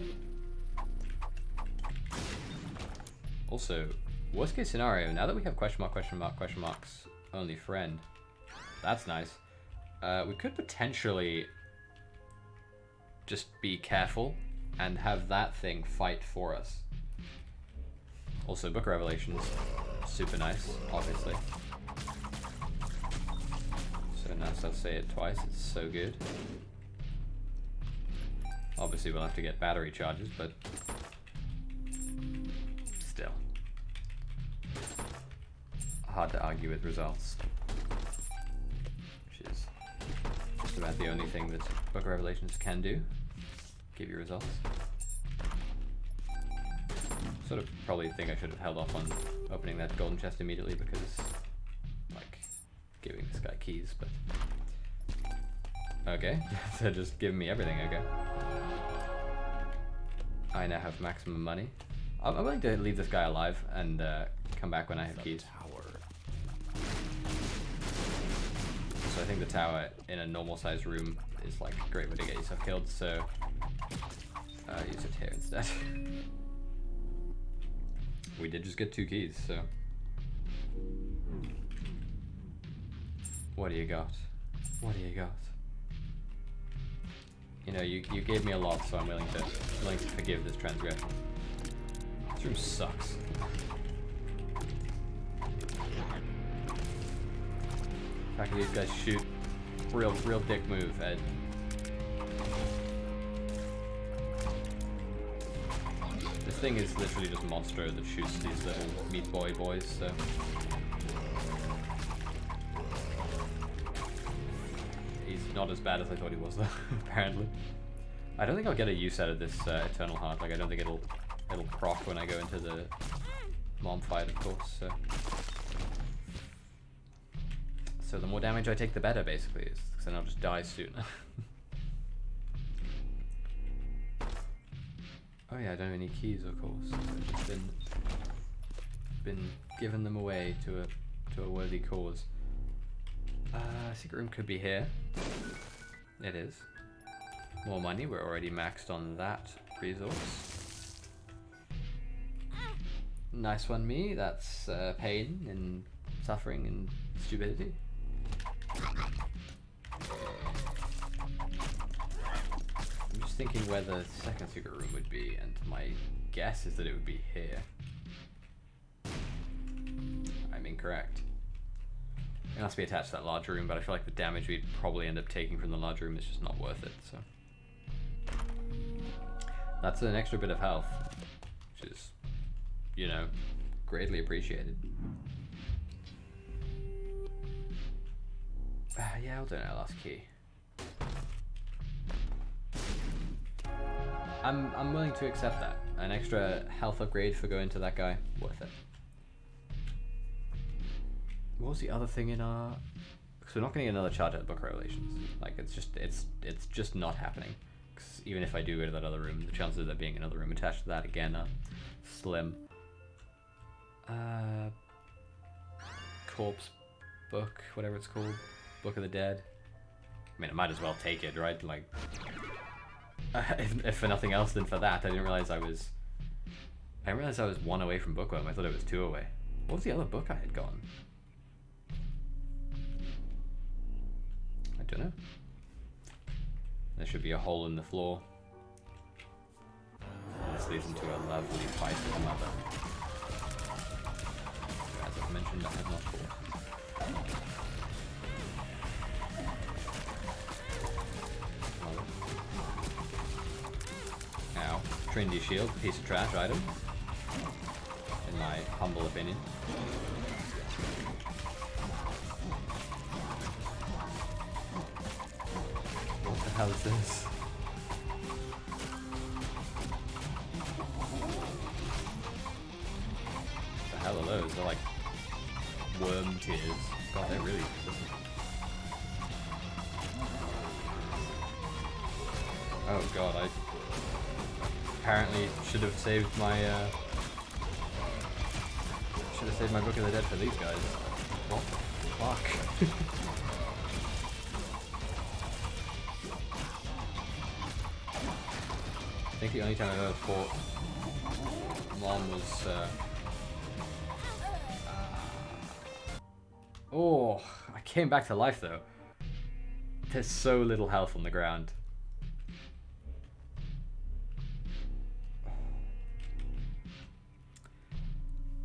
Also, worst case scenario, now that we have question mark, question mark, question marks, only friend, that's nice. We could potentially just be careful and have that thing fight for us. Also, Book of Revelations, super nice, obviously. So nice, I'll say it twice, it's so good. Obviously we'll have to get battery charges, but still. Hard to argue with results. Which is just about the only thing that Book of Revelations can do. Give you results. Sort of probably think I should have held off on opening that golden chest immediately because, like, giving this guy keys, but... Okay, so just giving me everything, okay. I now have maximum money. I'm willing to leave this guy alive and come back when I have keys. So I think the tower in a normal sized room is like a great way to get yourself killed, so use it here instead. We did just get 2 keys, so... What do you got? What do you got? You know, you gave me a lot, so I'm willing to forgive this transgression. This room sucks. The fact that these guys shoot, real dick move, Ed. This thing is literally just Monstro that shoots these little Meat Boy boys, so... He's not as bad as I thought he was, though, apparently. I don't think I'll get a use out of this Eternal Heart. Like, I don't think it'll proc when I go into the mom fight, of course, so... So the more damage I take, the better, basically, because then I'll just die sooner. Oh yeah, I don't have any keys, of course. So I've just been given them away to a worthy cause. Secret room could be here. It is. More money. We're already maxed on that resource. Nice one, me. That's pain and suffering and stupidity. I'm just thinking where the second secret room would be, and my guess is that it would be here. I'm incorrect. It has to be attached to that large room, but I feel like the damage we'd probably end up taking from the large room is just not worth it, so. That's an extra bit of health, which is, you know, greatly appreciated. Yeah, I'll do our last key. I'm willing to accept that. An extra health upgrade for going to that guy, worth it. What was the other thing in our... Because we're not going to get another charge at the Book of Revelations. Like, it's just not happening. Because even if I do go to that other room, the chances of there being another room attached to that again are slim. Corpse book, whatever it's called. Book of the Dead. I mean, I might as well take it, right? Like, if for nothing else than for that. I didn't realize I was 1 away from bookworm. I thought it was 2 away. What was the other book I had gotten? I don't know. There should be a hole in the floor. This leads into a lovely fight with the Mother. As I've mentioned, I have not fought. Ow. Trinity Shield, piece of trash item. In my humble opinion. What the hell is this? What the hell are those? They're like worm tears. God, they're really persistent. Oh god, I apparently should have saved my Book of the Dead for these guys. What the fuck? I think the only time I've ever fought Mom was oh, I came back to life though. There's so little health on the ground.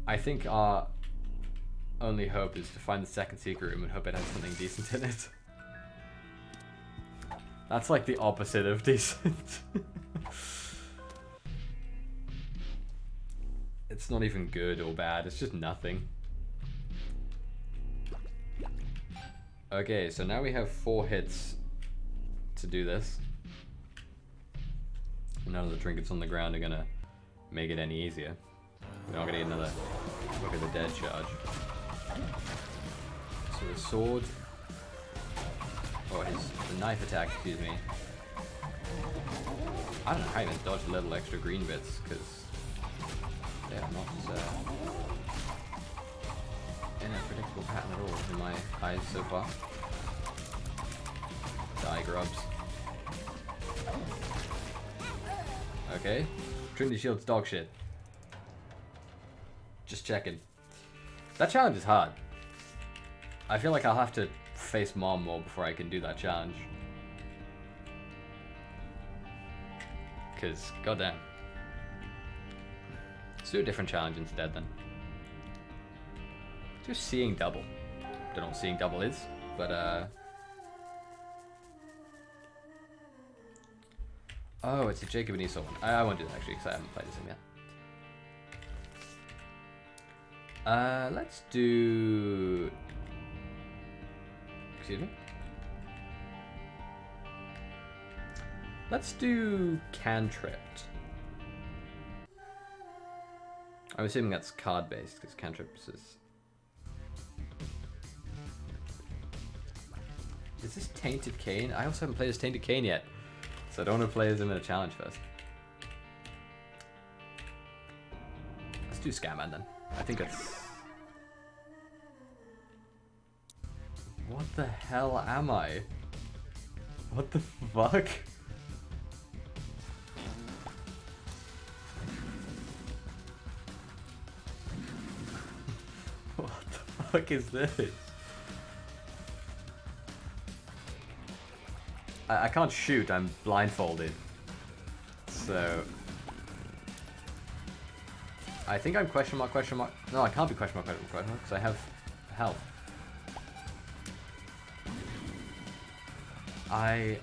I think our only hope is to find the second secret room and hope it has something decent in it. That's like the opposite of decent. It's not even good or bad, it's just nothing. Okay, so now we have 4 hits to do this. None of the trinkets on the ground are gonna make it any easier. We're not gonna get another look at the dead charge. So the sword, or the knife attack, excuse me. I don't know how you even dodge the little extra green bits, because they are not in a predictable pattern at all in my eyes so far. Die grubs. Okay. Trinity Shield's dog shit. Just checking. That challenge is hard. I feel like I'll have to face Mom more before I can do that challenge. Because, goddamn. Let's do a different challenge instead then. Just seeing double. Don't know what seeing double is, but oh, it's a Jacob and Esau one. I won't do that actually because I haven't played this one yet. Let's do... Excuse me? Let's do Cantripped. I'm assuming that's card-based because Cantrips is... Is this Tainted Cain? I also haven't played as Tainted Cain yet, so I don't want to play as him in a challenge first. Let's do Scatman then. I think it's... What the hell am I? What the fuck? What the fuck is this? I can't shoot, I'm blindfolded. So... I think I'm question mark, question mark. No, I can't be question mark, because I have health. I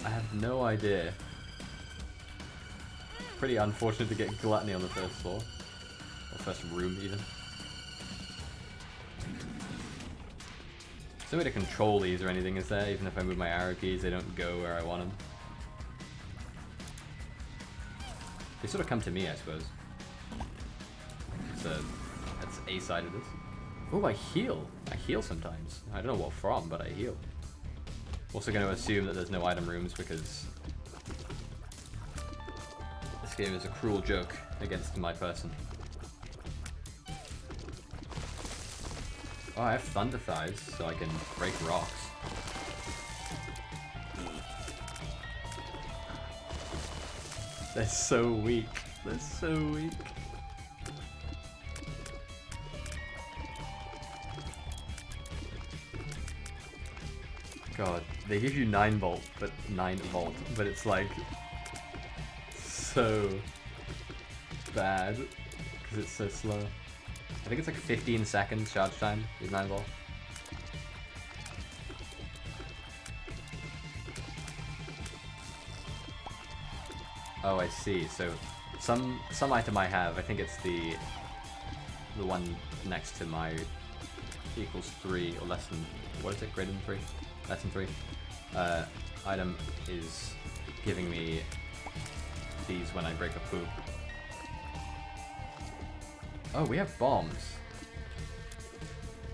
have no idea. Pretty unfortunate to get Gluttony on the first floor. Or first room, even. There's no way to control these or anything, is there? Even if I move my arrow keys, they don't go where I want them. They sort of come to me, I suppose. So, that's a side of this. Oh, I heal. I heal sometimes. I don't know what from, but I heal. Also going to assume that there's no item rooms because this game is a cruel joke against my person. Oh, I have Thunder Thighs, so I can break rocks. They're so weak. They're so weak. God, they give you 9 volt, but it's like so bad because it's so slow. I think it's like 15 seconds charge time is 9 volt. Oh, I see. So some item I have, I think it's the one next to my equals 3 or less than, what is it, greater than 3? Less than 3. Item is giving me these when I break a poop. Oh, we have bombs.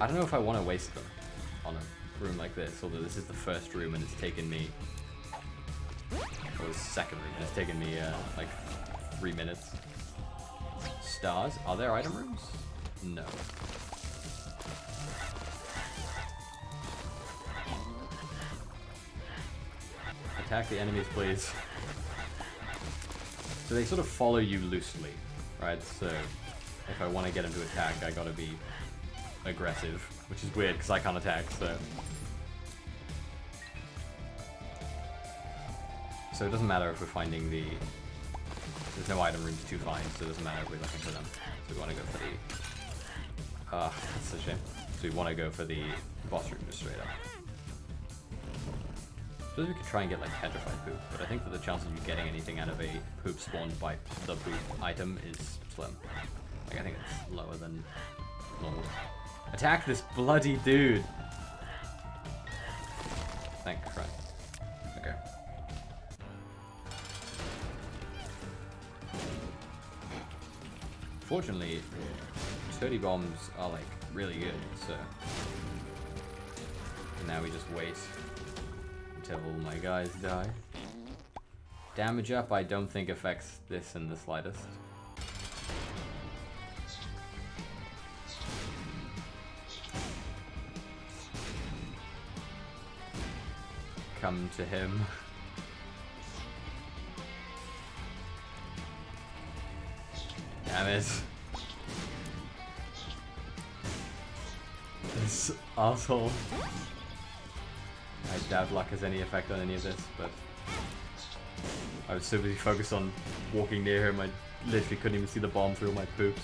I don't know if I want to waste them on a room like this, although this is the first room and it's taken me... Or the second room and it's taken me like 3 minutes. Stars? Are there item rooms? No. Attack the enemies, please. So they sort of follow you loosely, right? So if I want to get them to attack, I gotta be aggressive, which is weird because I can't attack, so... So it doesn't matter if we're finding the... There's no item rooms to find, so it doesn't matter if we're looking for them. So we want to go for the... that's a shame. So we want to go for the boss room just straight up. I suppose we could try and get like petrified poop, but I think that the chance of you getting anything out of a poop spawned by the poop item is slim. Like I think it's lower than normal. Attack this bloody dude! Thank Christ. Okay. Fortunately, 30 bombs are like really good, so now we just wait until my guys die. Damage up I don't think affects this in the slightest. Come to him. Damn it. This asshole. I doubt luck has any effect on any of this, but I was so busy focused on walking near him, I literally couldn't even see the bomb through all my poops.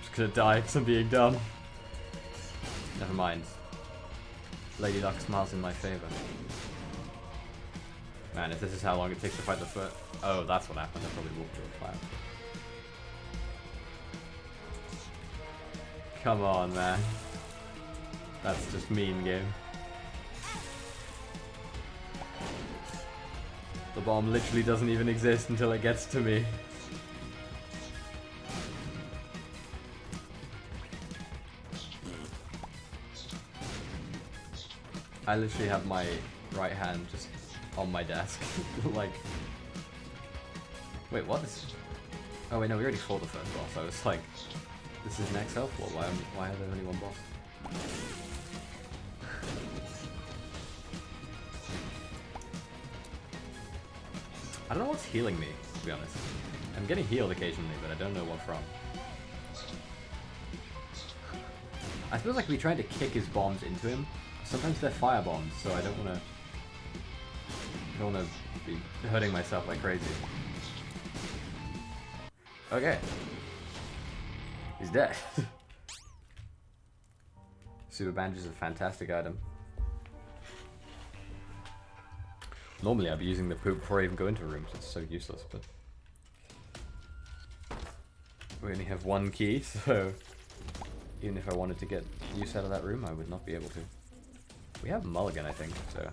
Just gonna die because I'm being dumb. Never mind. Lady Luck smiles in my favor. Man, if this is how long it takes to fight the foot... Oh, that's what happened. I probably walked through a fire. Come on, man. That's just mean, game. The bomb literally doesn't even exist until it gets to me. I literally have my right hand just on my desk. Like... Wait, what is... Oh wait, no, we already fought the first boss. I was like... This is next health wall. Why are there only one boss? I don't know what's healing me, to be honest. I'm getting healed occasionally, but I don't know what from. I suppose I could be trying to kick his bombs into him. Sometimes they're fire bombs, so I don't wanna be hurting myself like crazy. Okay. He's dead. Super Bandage is a fantastic item. Normally I'd be using the poop before I even go into rooms, it's so useless, but... We only have one key, so... Even if I wanted to get use out of that room, I would not be able to. We have Mulligan, I think, so...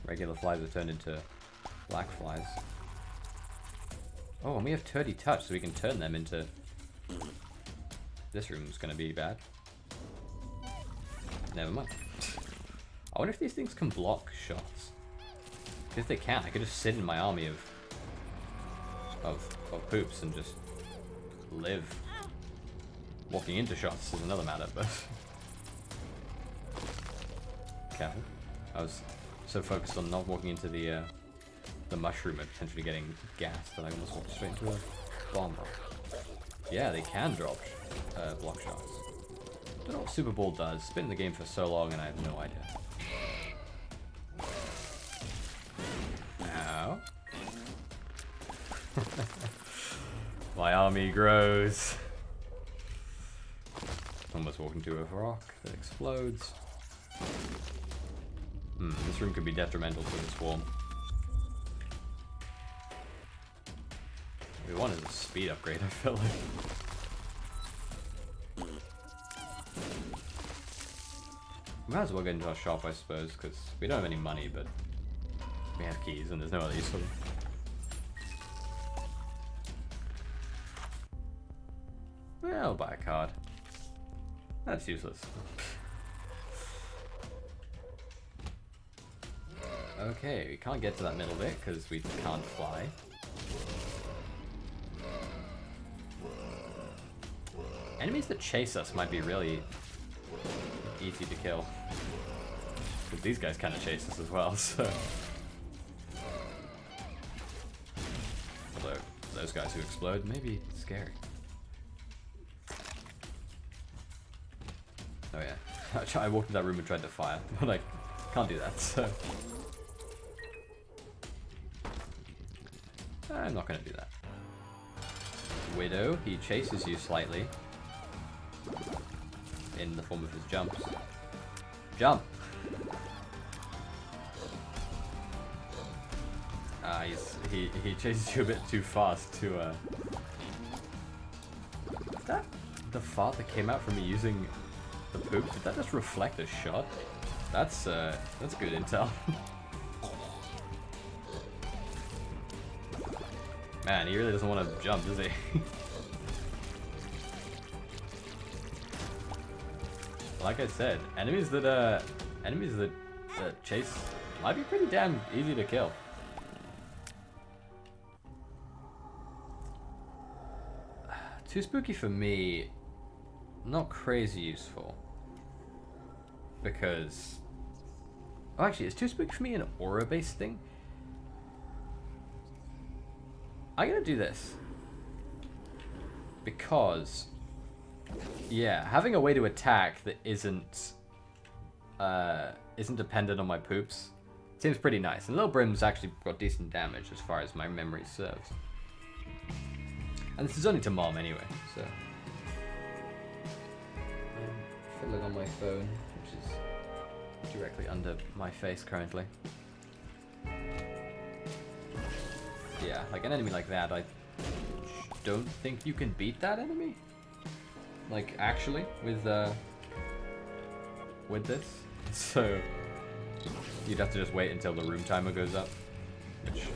Regular flies have turned into black flies. Oh, and we have 30 touch, so we can turn them into... This room's gonna be bad. Never mind. I wonder if these things can block shots. If they can, I could just sit in my army of poops and just live. Walking into shots is another matter, but... Careful. I was so focused on not walking into the mushroom and potentially getting gassed that I almost walked straight into a bomb. Yeah, they can drop block shots. Don't know what Super Ball does. It's been in the game for so long and I have no idea. Now. My army grows. Almost walking into a rock that explodes. This room could be detrimental to the swarm. We wanted a speed upgrade, I feel like. We might as well get into our shop, I suppose, because we don't have any money, but we have keys and there's no other use for them. Well, I'll buy a card. That's useless. Okay, we can't get to that middle bit because we can't fly. Enemies that chase us might be really easy to kill. Because these guys kind of chase us as well, so... those guys who explode. Maybe scary. Oh yeah. I walked in that room and tried to fire, but I can't do that, so... I'm not gonna do that. Widow, he chases you slightly. In the form of his jumps. Jump! He chases you a bit too fast to, Is that the fart that came out from me using the poop? Did that just reflect a shot? That's good intel. Man, he really doesn't want to jump, does he? Like I said, enemies that chase might be pretty damn easy to kill. Too spooky for me, not crazy useful. Because... Oh, actually, is too spooky for me an aura-based thing? I'm gonna do this. Because... Yeah, having a way to attack that isn't dependent on my poops seems pretty nice. And Lil Brim's actually got decent damage as far as my memory serves. And this is only to Mom anyway, so... I'm fiddling on my phone, which is directly under my face currently. Yeah, like an enemy like that, I don't think you can beat that enemy. Like, actually, with this. So, you'd have to just wait until the room timer goes up. Which,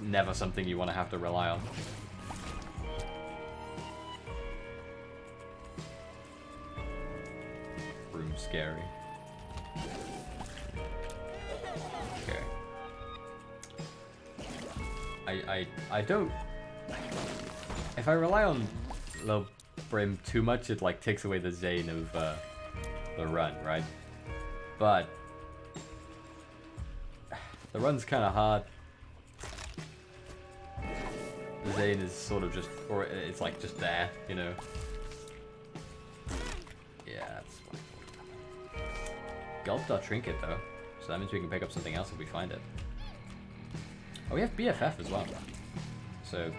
never something you want to have to rely on. Room scary. Okay. I don't... If I rely on Lil Brim too much, it like takes away the zane of the run, right? But the run's kind of hard. The zane is sort of just, or it's like just there, you know? Yeah, that's fine. Gulped our trinket though, so that means we can pick up something else if we find it. Oh, we have BFF as well. So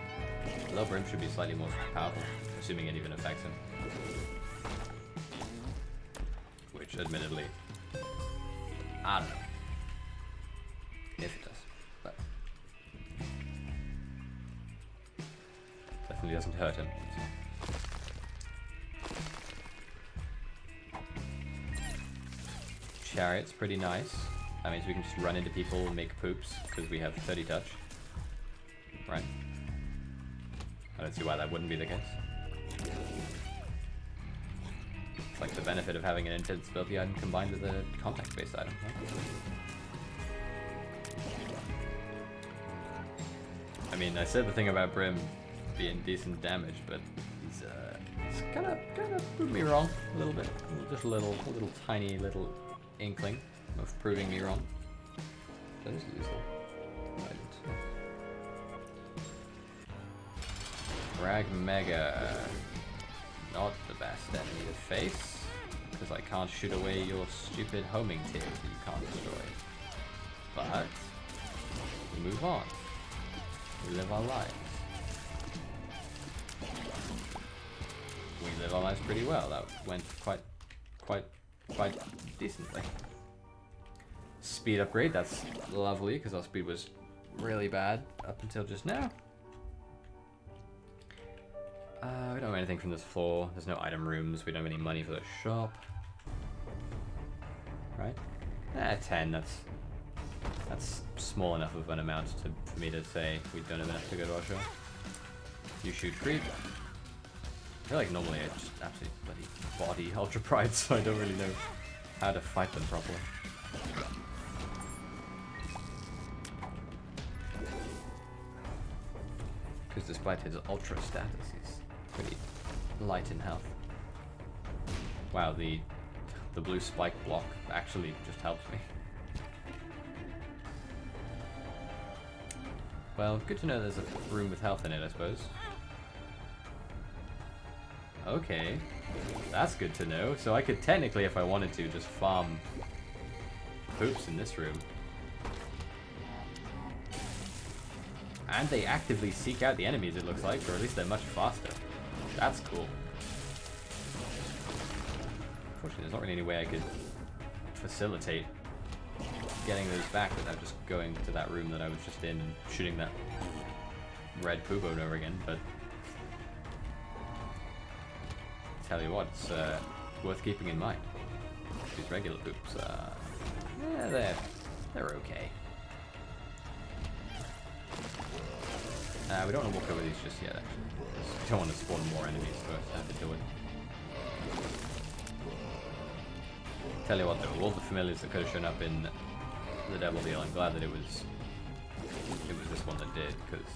Lil Brim should be slightly more powerful, assuming it even affects him. Which, admittedly, I don't know if it does, but definitely doesn't hurt him. So. Chariot's pretty nice. That means we can just run into people and make poops because we have 30 touch. Right? I don't see why that wouldn't be the case. It's like the benefit of having an invincibility item combined with a contact-based item, right? I mean, I said the thing about Brim being decent damage, but he's kind of proved me wrong a little bit. Just a little tiny little inkling of proving me wrong. Did I just lose that? No, I didn't. Frag Mega. Not the best enemy to face, because I can't shoot away your stupid homing tier that you can't destroy. But we move on. We live our lives. We live our lives pretty well. That went quite decently. Speed upgrade, that's lovely, because our speed was really bad up until just now. We don't have anything from this floor. There's no item rooms. We don't have any money for the shop. Right? 10, that's small enough of an amount for me to say we don't have enough to go to our shop. You shoot creep. I feel like normally I just absolutely bloody body Ultra Pride, so I don't really know how to fight them properly. Because despite his ultra status, he's pretty light in health. Wow, the blue spike block actually just helps me. Well, good to know there's a room with health in it, I suppose. Okay. That's good to know. So I could technically, if I wanted to, just farm poops in this room. And they actively seek out the enemies, it looks like, or at least they're much faster. That's cool. Unfortunately, there's not really any way I could facilitate getting those back without just going to that room that I was just in and shooting that red poop over and over again, but tell you what, it's worth keeping in mind. These regular poops, yeah, they're okay. We don't want to walk over these just yet, actually. We don't want to spawn more enemies first after do it. Tell you what though, all the familiars that could have shown up in the Devil Deal, I'm glad that it was this one that did, because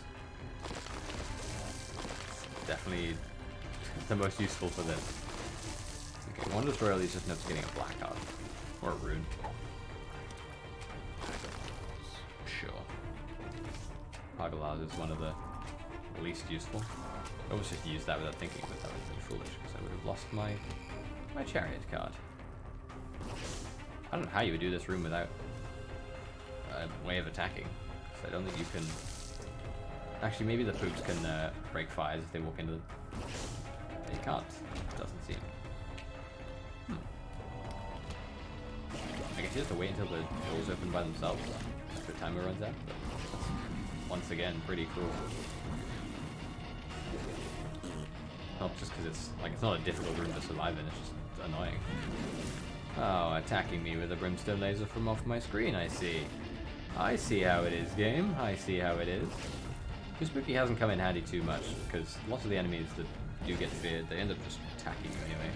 it's definitely the most useful for this. Okay, one destroyer at least just ends up getting a black card. Or a rune. Sure. Pagalaz is one of the least useful. I always just used that without thinking, but that would have been foolish because I would have lost my chariot card. I don't know how you would do this room without a way of attacking. So I don't think you can. Actually, maybe the poops can break fires if they walk into the. They can't. It doesn't seem. I guess you have to wait until the doors open by themselves after the timer runs out. But that's, once again, pretty cool. Not just because it's not a difficult room to survive in, it's just annoying. Oh, attacking me with a brimstone laser from off my screen, I see. I see how it is, game. I see how it is. Spooky hasn't come in handy too much, because lots of the enemies that do get feared, they end up just attacking you anyway.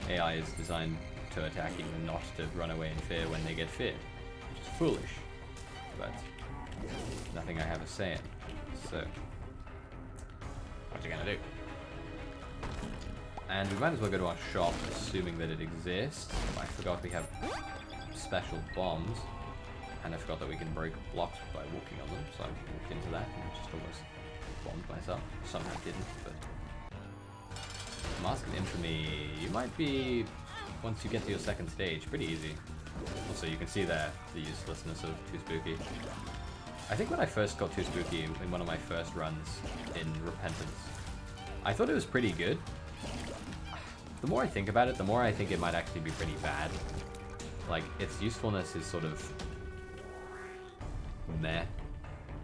Their AI is designed to attack you and not to run away in fear when they get feared. Which is foolish. But nothing I have a say in. So, what you gonna do? And we might as well go to our shop, assuming that it exists. I forgot we have special bombs. And I forgot that we can break blocks by walking on them, so I walked into that and just almost bombed myself. Somehow didn't, but... Mask of Infamy, you might be, once you get to your second stage, pretty easy. Also, you can see there the uselessness of Too Spooky. I think when I first got Too Spooky in one of my first runs in Repentance, I thought it was pretty good. The more I think about it, the more I think it might actually be pretty bad. Like, its usefulness is sort of meh,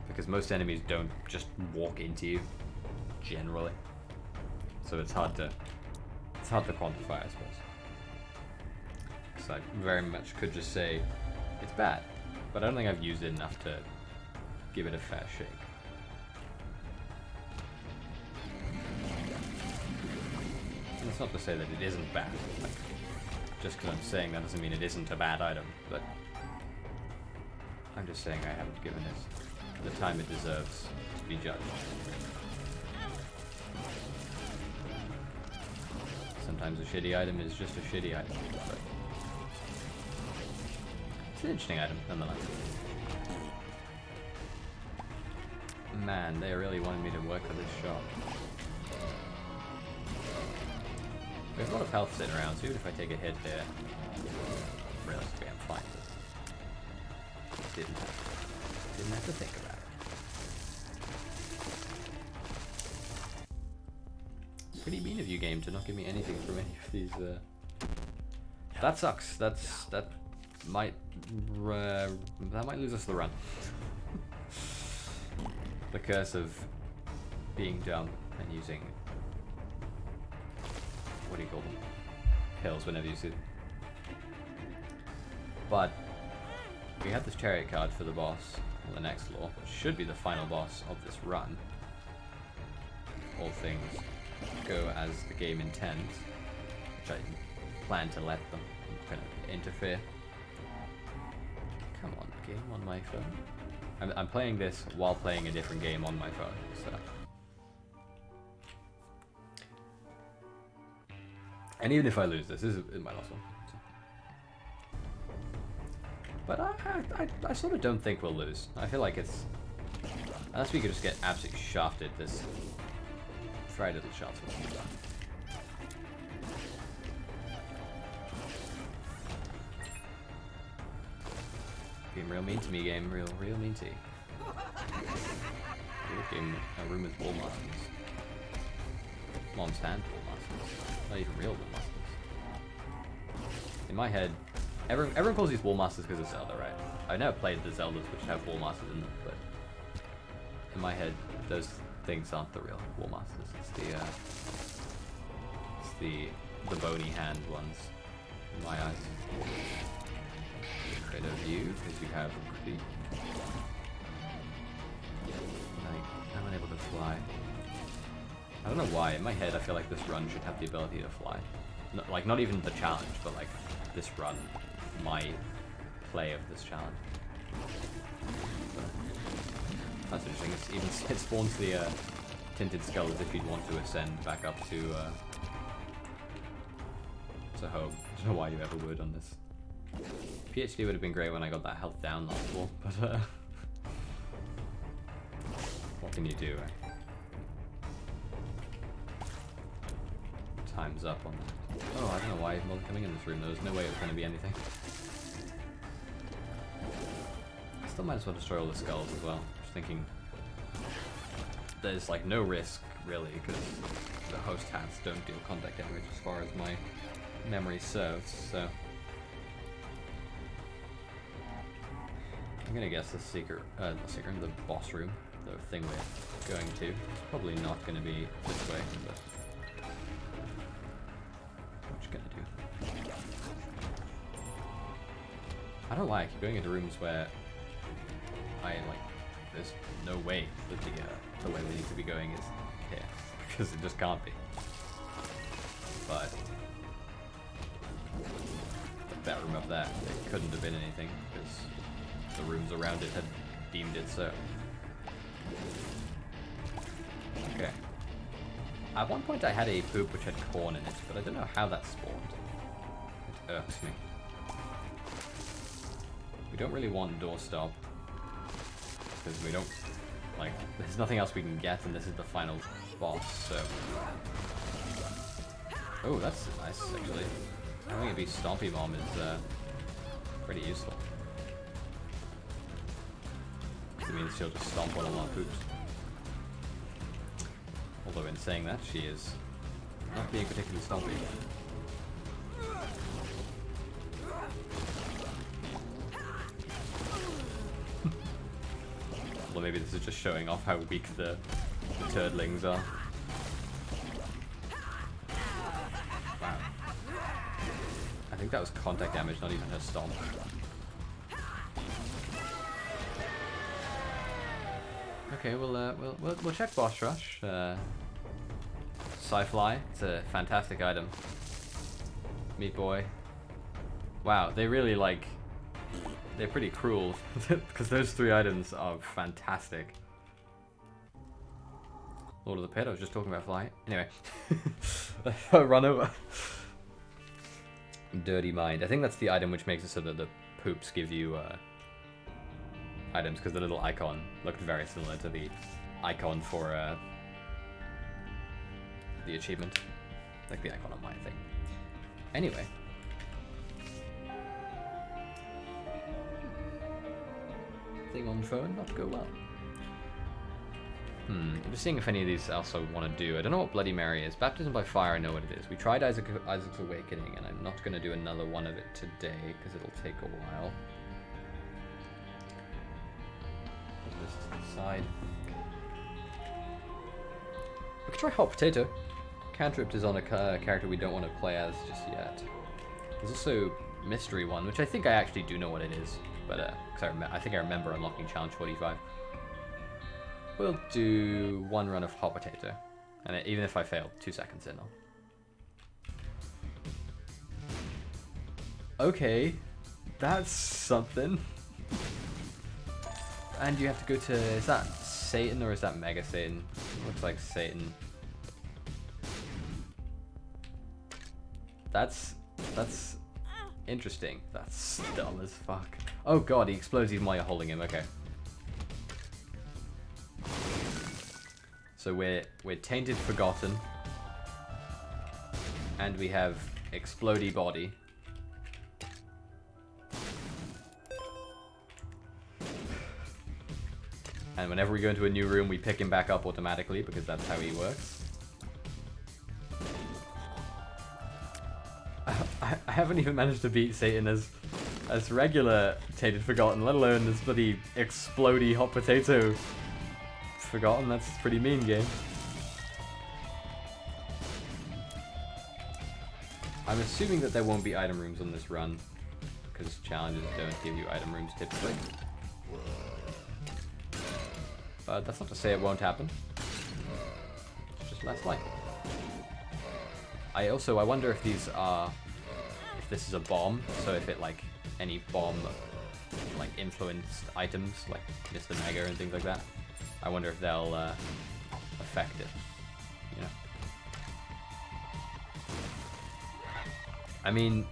because most enemies don't just walk into you, generally. So it's hard to quantify, I suppose. So I very much could just say it's bad, but I don't think I've used it enough to give it a fair shake. And it's not to say that it isn't bad. Like, just because I'm saying that doesn't mean it isn't a bad item, but I'm just saying I haven't given it the time it deserves to be judged. Sometimes a shitty item is just a shitty item, but it's an interesting item nonetheless. Man, they really wanted me to work for this shop. There's a lot of health sitting around, so even if I take a hit here, realistically I'm fine. Didn't have to think about it. Pretty mean of you, game, to not give me anything from any of these. That sucks. That might lose us the run. The curse of being dumb and using, what do you call them? Pills whenever you see them. But we have this chariot card for the boss on the next floor, which should be the final boss of this run. All things go as the game intends, which I plan to let them. I'm not going to interfere. Come on, game on my phone. I'm playing this while playing a different game on my phone, so. And even if I lose this is my last one. But I sort of don't think we'll lose. I feel like it's Unless we could just get absolutely shafted, there's very little shots we can do. Being real mean to me, game. Real mean to you. Game, a room with wall masters. Mom's hand wall masters. Not even real wall masters. In my head, everyone calls these wall masters because of Zelda, right? I've never played the Zeldas which have wall masters in them, but in my head, those things aren't the real wall masters. It's the bony hand ones, in my eyes. Get rid of you because you have pretty. Like, I'm unable to fly. I don't know why. In my head, I feel like this run should have the ability to fly. Like, not even the challenge, but like this run, my play of this challenge. That's interesting. It spawns the tinted skull as if you'd want to ascend back up to home. I don't know why you ever would on this. PhD would have been great when I got that health down last wall, but what can you do? Time's up on that. Oh, I don't know why I'm not coming in this room. There was no way it was going to be anything. I still might as well destroy all the skulls as well. Just thinking, there's like no risk really because the host hats don't deal contact damage as far as my memory serves. So I'm gonna guess the the boss room, the thing we're going to. It's probably not gonna be this way, but what you gonna do? I don't like going into rooms where there's no way that the way we need to be going is here, because it just can't be. But the bedroom up there, it couldn't have been anything, because the rooms around it had deemed it so. Okay. At one point I had a poop which had corn in it, but I don't know how that spawned. It irks me. We don't really want doorstop, because we don't, like, there's nothing else we can get, and this is the final boss, so. Oh, that's nice, actually. Having it be Stompy Mom is pretty useful. It means she'll just stomp on all our poops. Although in saying that, she is not being particularly stompy. Although maybe this is just showing off how weak the turdlings are. Wow. I think that was contact damage, not even her stomp. Okay, we'll check boss rush. Sci-fly, it's a fantastic item. Meat boy. Wow, they really they're pretty cruel because those three items are fantastic. Lord of the Pit, I was just talking about fly. Anyway, run over. Dirty Mind. I think that's the item which makes it so that the poops give you items, because the little icon looked very similar to the icon for the achievement, like the icon on my thing. Anyway, thing on phone not go well. I'm just seeing if any of these else I want to do. I don't know what Bloody Mary is. Baptism by Fire, I know what it is. We tried Isaac's Awakening, and I'm not going to do another one of it today because it'll take a while. Put this to the side. We could try Hot Potato. Cantripped is on a character we don't want to play as just yet. There's also Mystery one, which I think I actually do know what it is, but cause I think I remember unlocking Challenge 45. We'll do one run of Hot Potato, and even if I fail, 2 seconds in. Okay, that's something. And you have to go to, is that Satan or is that Mega Satan? Looks like Satan. That's interesting. That's dumb as fuck. Oh god, he explodes even while you're holding him, okay. So we're Tainted Forgotten. And we have Explodey Body. And whenever we go into a new room, we pick him back up automatically, because that's how he works. I haven't even managed to beat Satan as regular Tainted Forgotten, let alone this bloody explodey hot potato Forgotten. That's a pretty mean game. I'm assuming that there won't be item rooms on this run, because challenges don't give you item rooms typically. But that's not to say it won't happen. It's just less likely. I wonder if these are, if this is a bomb, so if it like any bomb like influenced items like Mr. Mega and things like that. I wonder if they'll affect it. You know. I mean,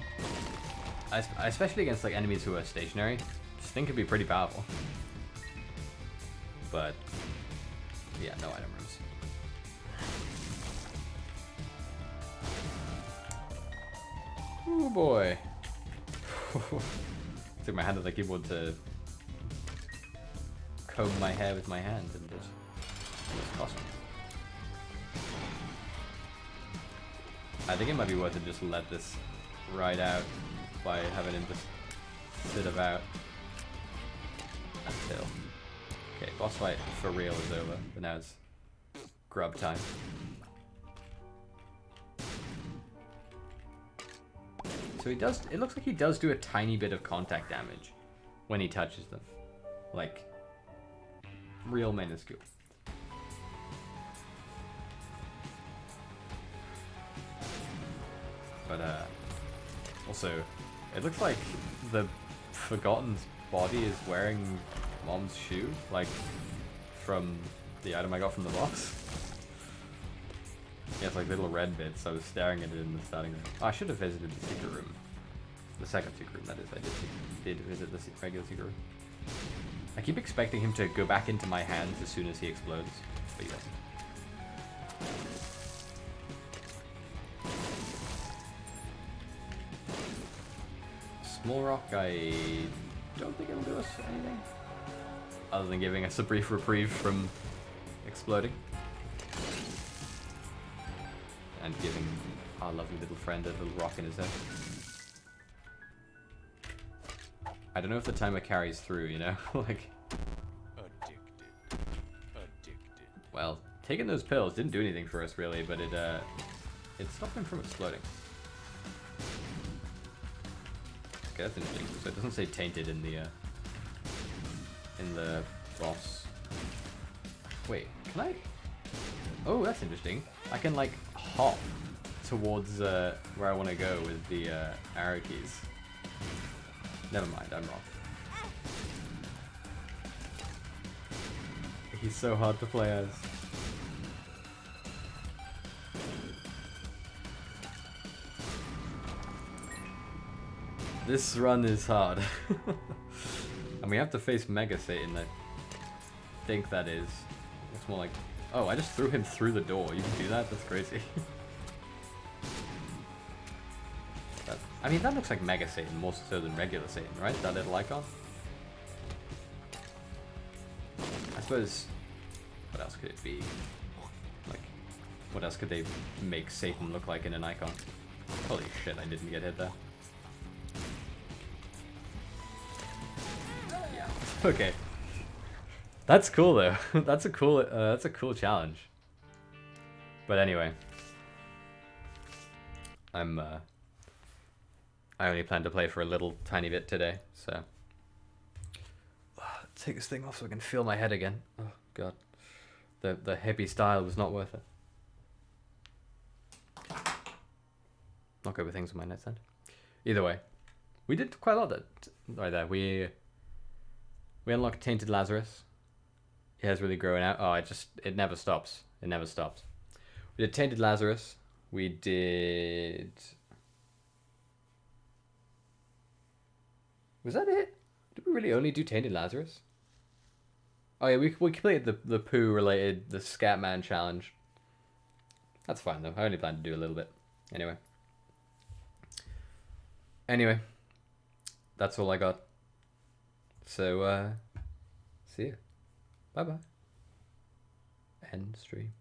especially against like enemies who are stationary, this thing could be pretty powerful. But yeah, no item rooms. Oh boy. Took my hand on the keyboard to comb my hair with my hand and it was costly. I think it might be worth it just to let this ride out by having him just sit about until. Okay, boss fight for real is over, but now it's grub time. So he does, it looks like he does do a tiny bit of contact damage when he touches them. Like, real minuscule. But, also, it looks like the Forgotten's body is wearing Mom's shoe, like, from the item I got from the box. Yeah, it's like little red bits. I was staring at it in the starting room. Oh, I should have visited the secret room. The second secret room, that is. I did visit the regular secret room. I keep expecting him to go back into my hands as soon as he explodes, but he doesn't. Small rock, I don't think it'll do us anything. Other than giving us a brief reprieve from exploding. And giving our lovely little friend a little rock in his head. I don't know if the timer carries through, you know? Like... Addicted. Well, taking those pills didn't do anything for us, really, but it stopped him from exploding. Okay, that's interesting. So it doesn't say tainted in the boss. Wait, can I... Oh, that's interesting. I can, like, hop towards where I want to go with the arrow keys. Never mind, I'm wrong. He's so hard to play as. This run is hard. And we have to face Mega Satan, I think that is. It's more like... Oh, I just threw him through the door. You can do that? That's crazy. I mean, that looks like Mega Satan more so than regular Satan, right? That little icon? I suppose... What else could it be? Like, what else could they make Satan look like in an icon? Holy shit, I didn't get hit there. Yeah. Okay. That's cool though. That's a cool challenge. But anyway, I only plan to play for a little tiny bit today, so take this thing off so I can feel my head again. Oh god, the hippie style was not worth it. Not good with things on my nightstand. Either way, we did quite a lot right there. We unlocked Tainted Lazarus. It has really grown out. Oh, it never stops. It never stops. We did Tainted Lazarus. We did... Was that it? Did we really only do Tainted Lazarus? Oh yeah, we completed the poo related the Scatman challenge. That's fine though. I only plan to do a little bit. Anyway, that's all I got. So see ya. Bye bye. End stream.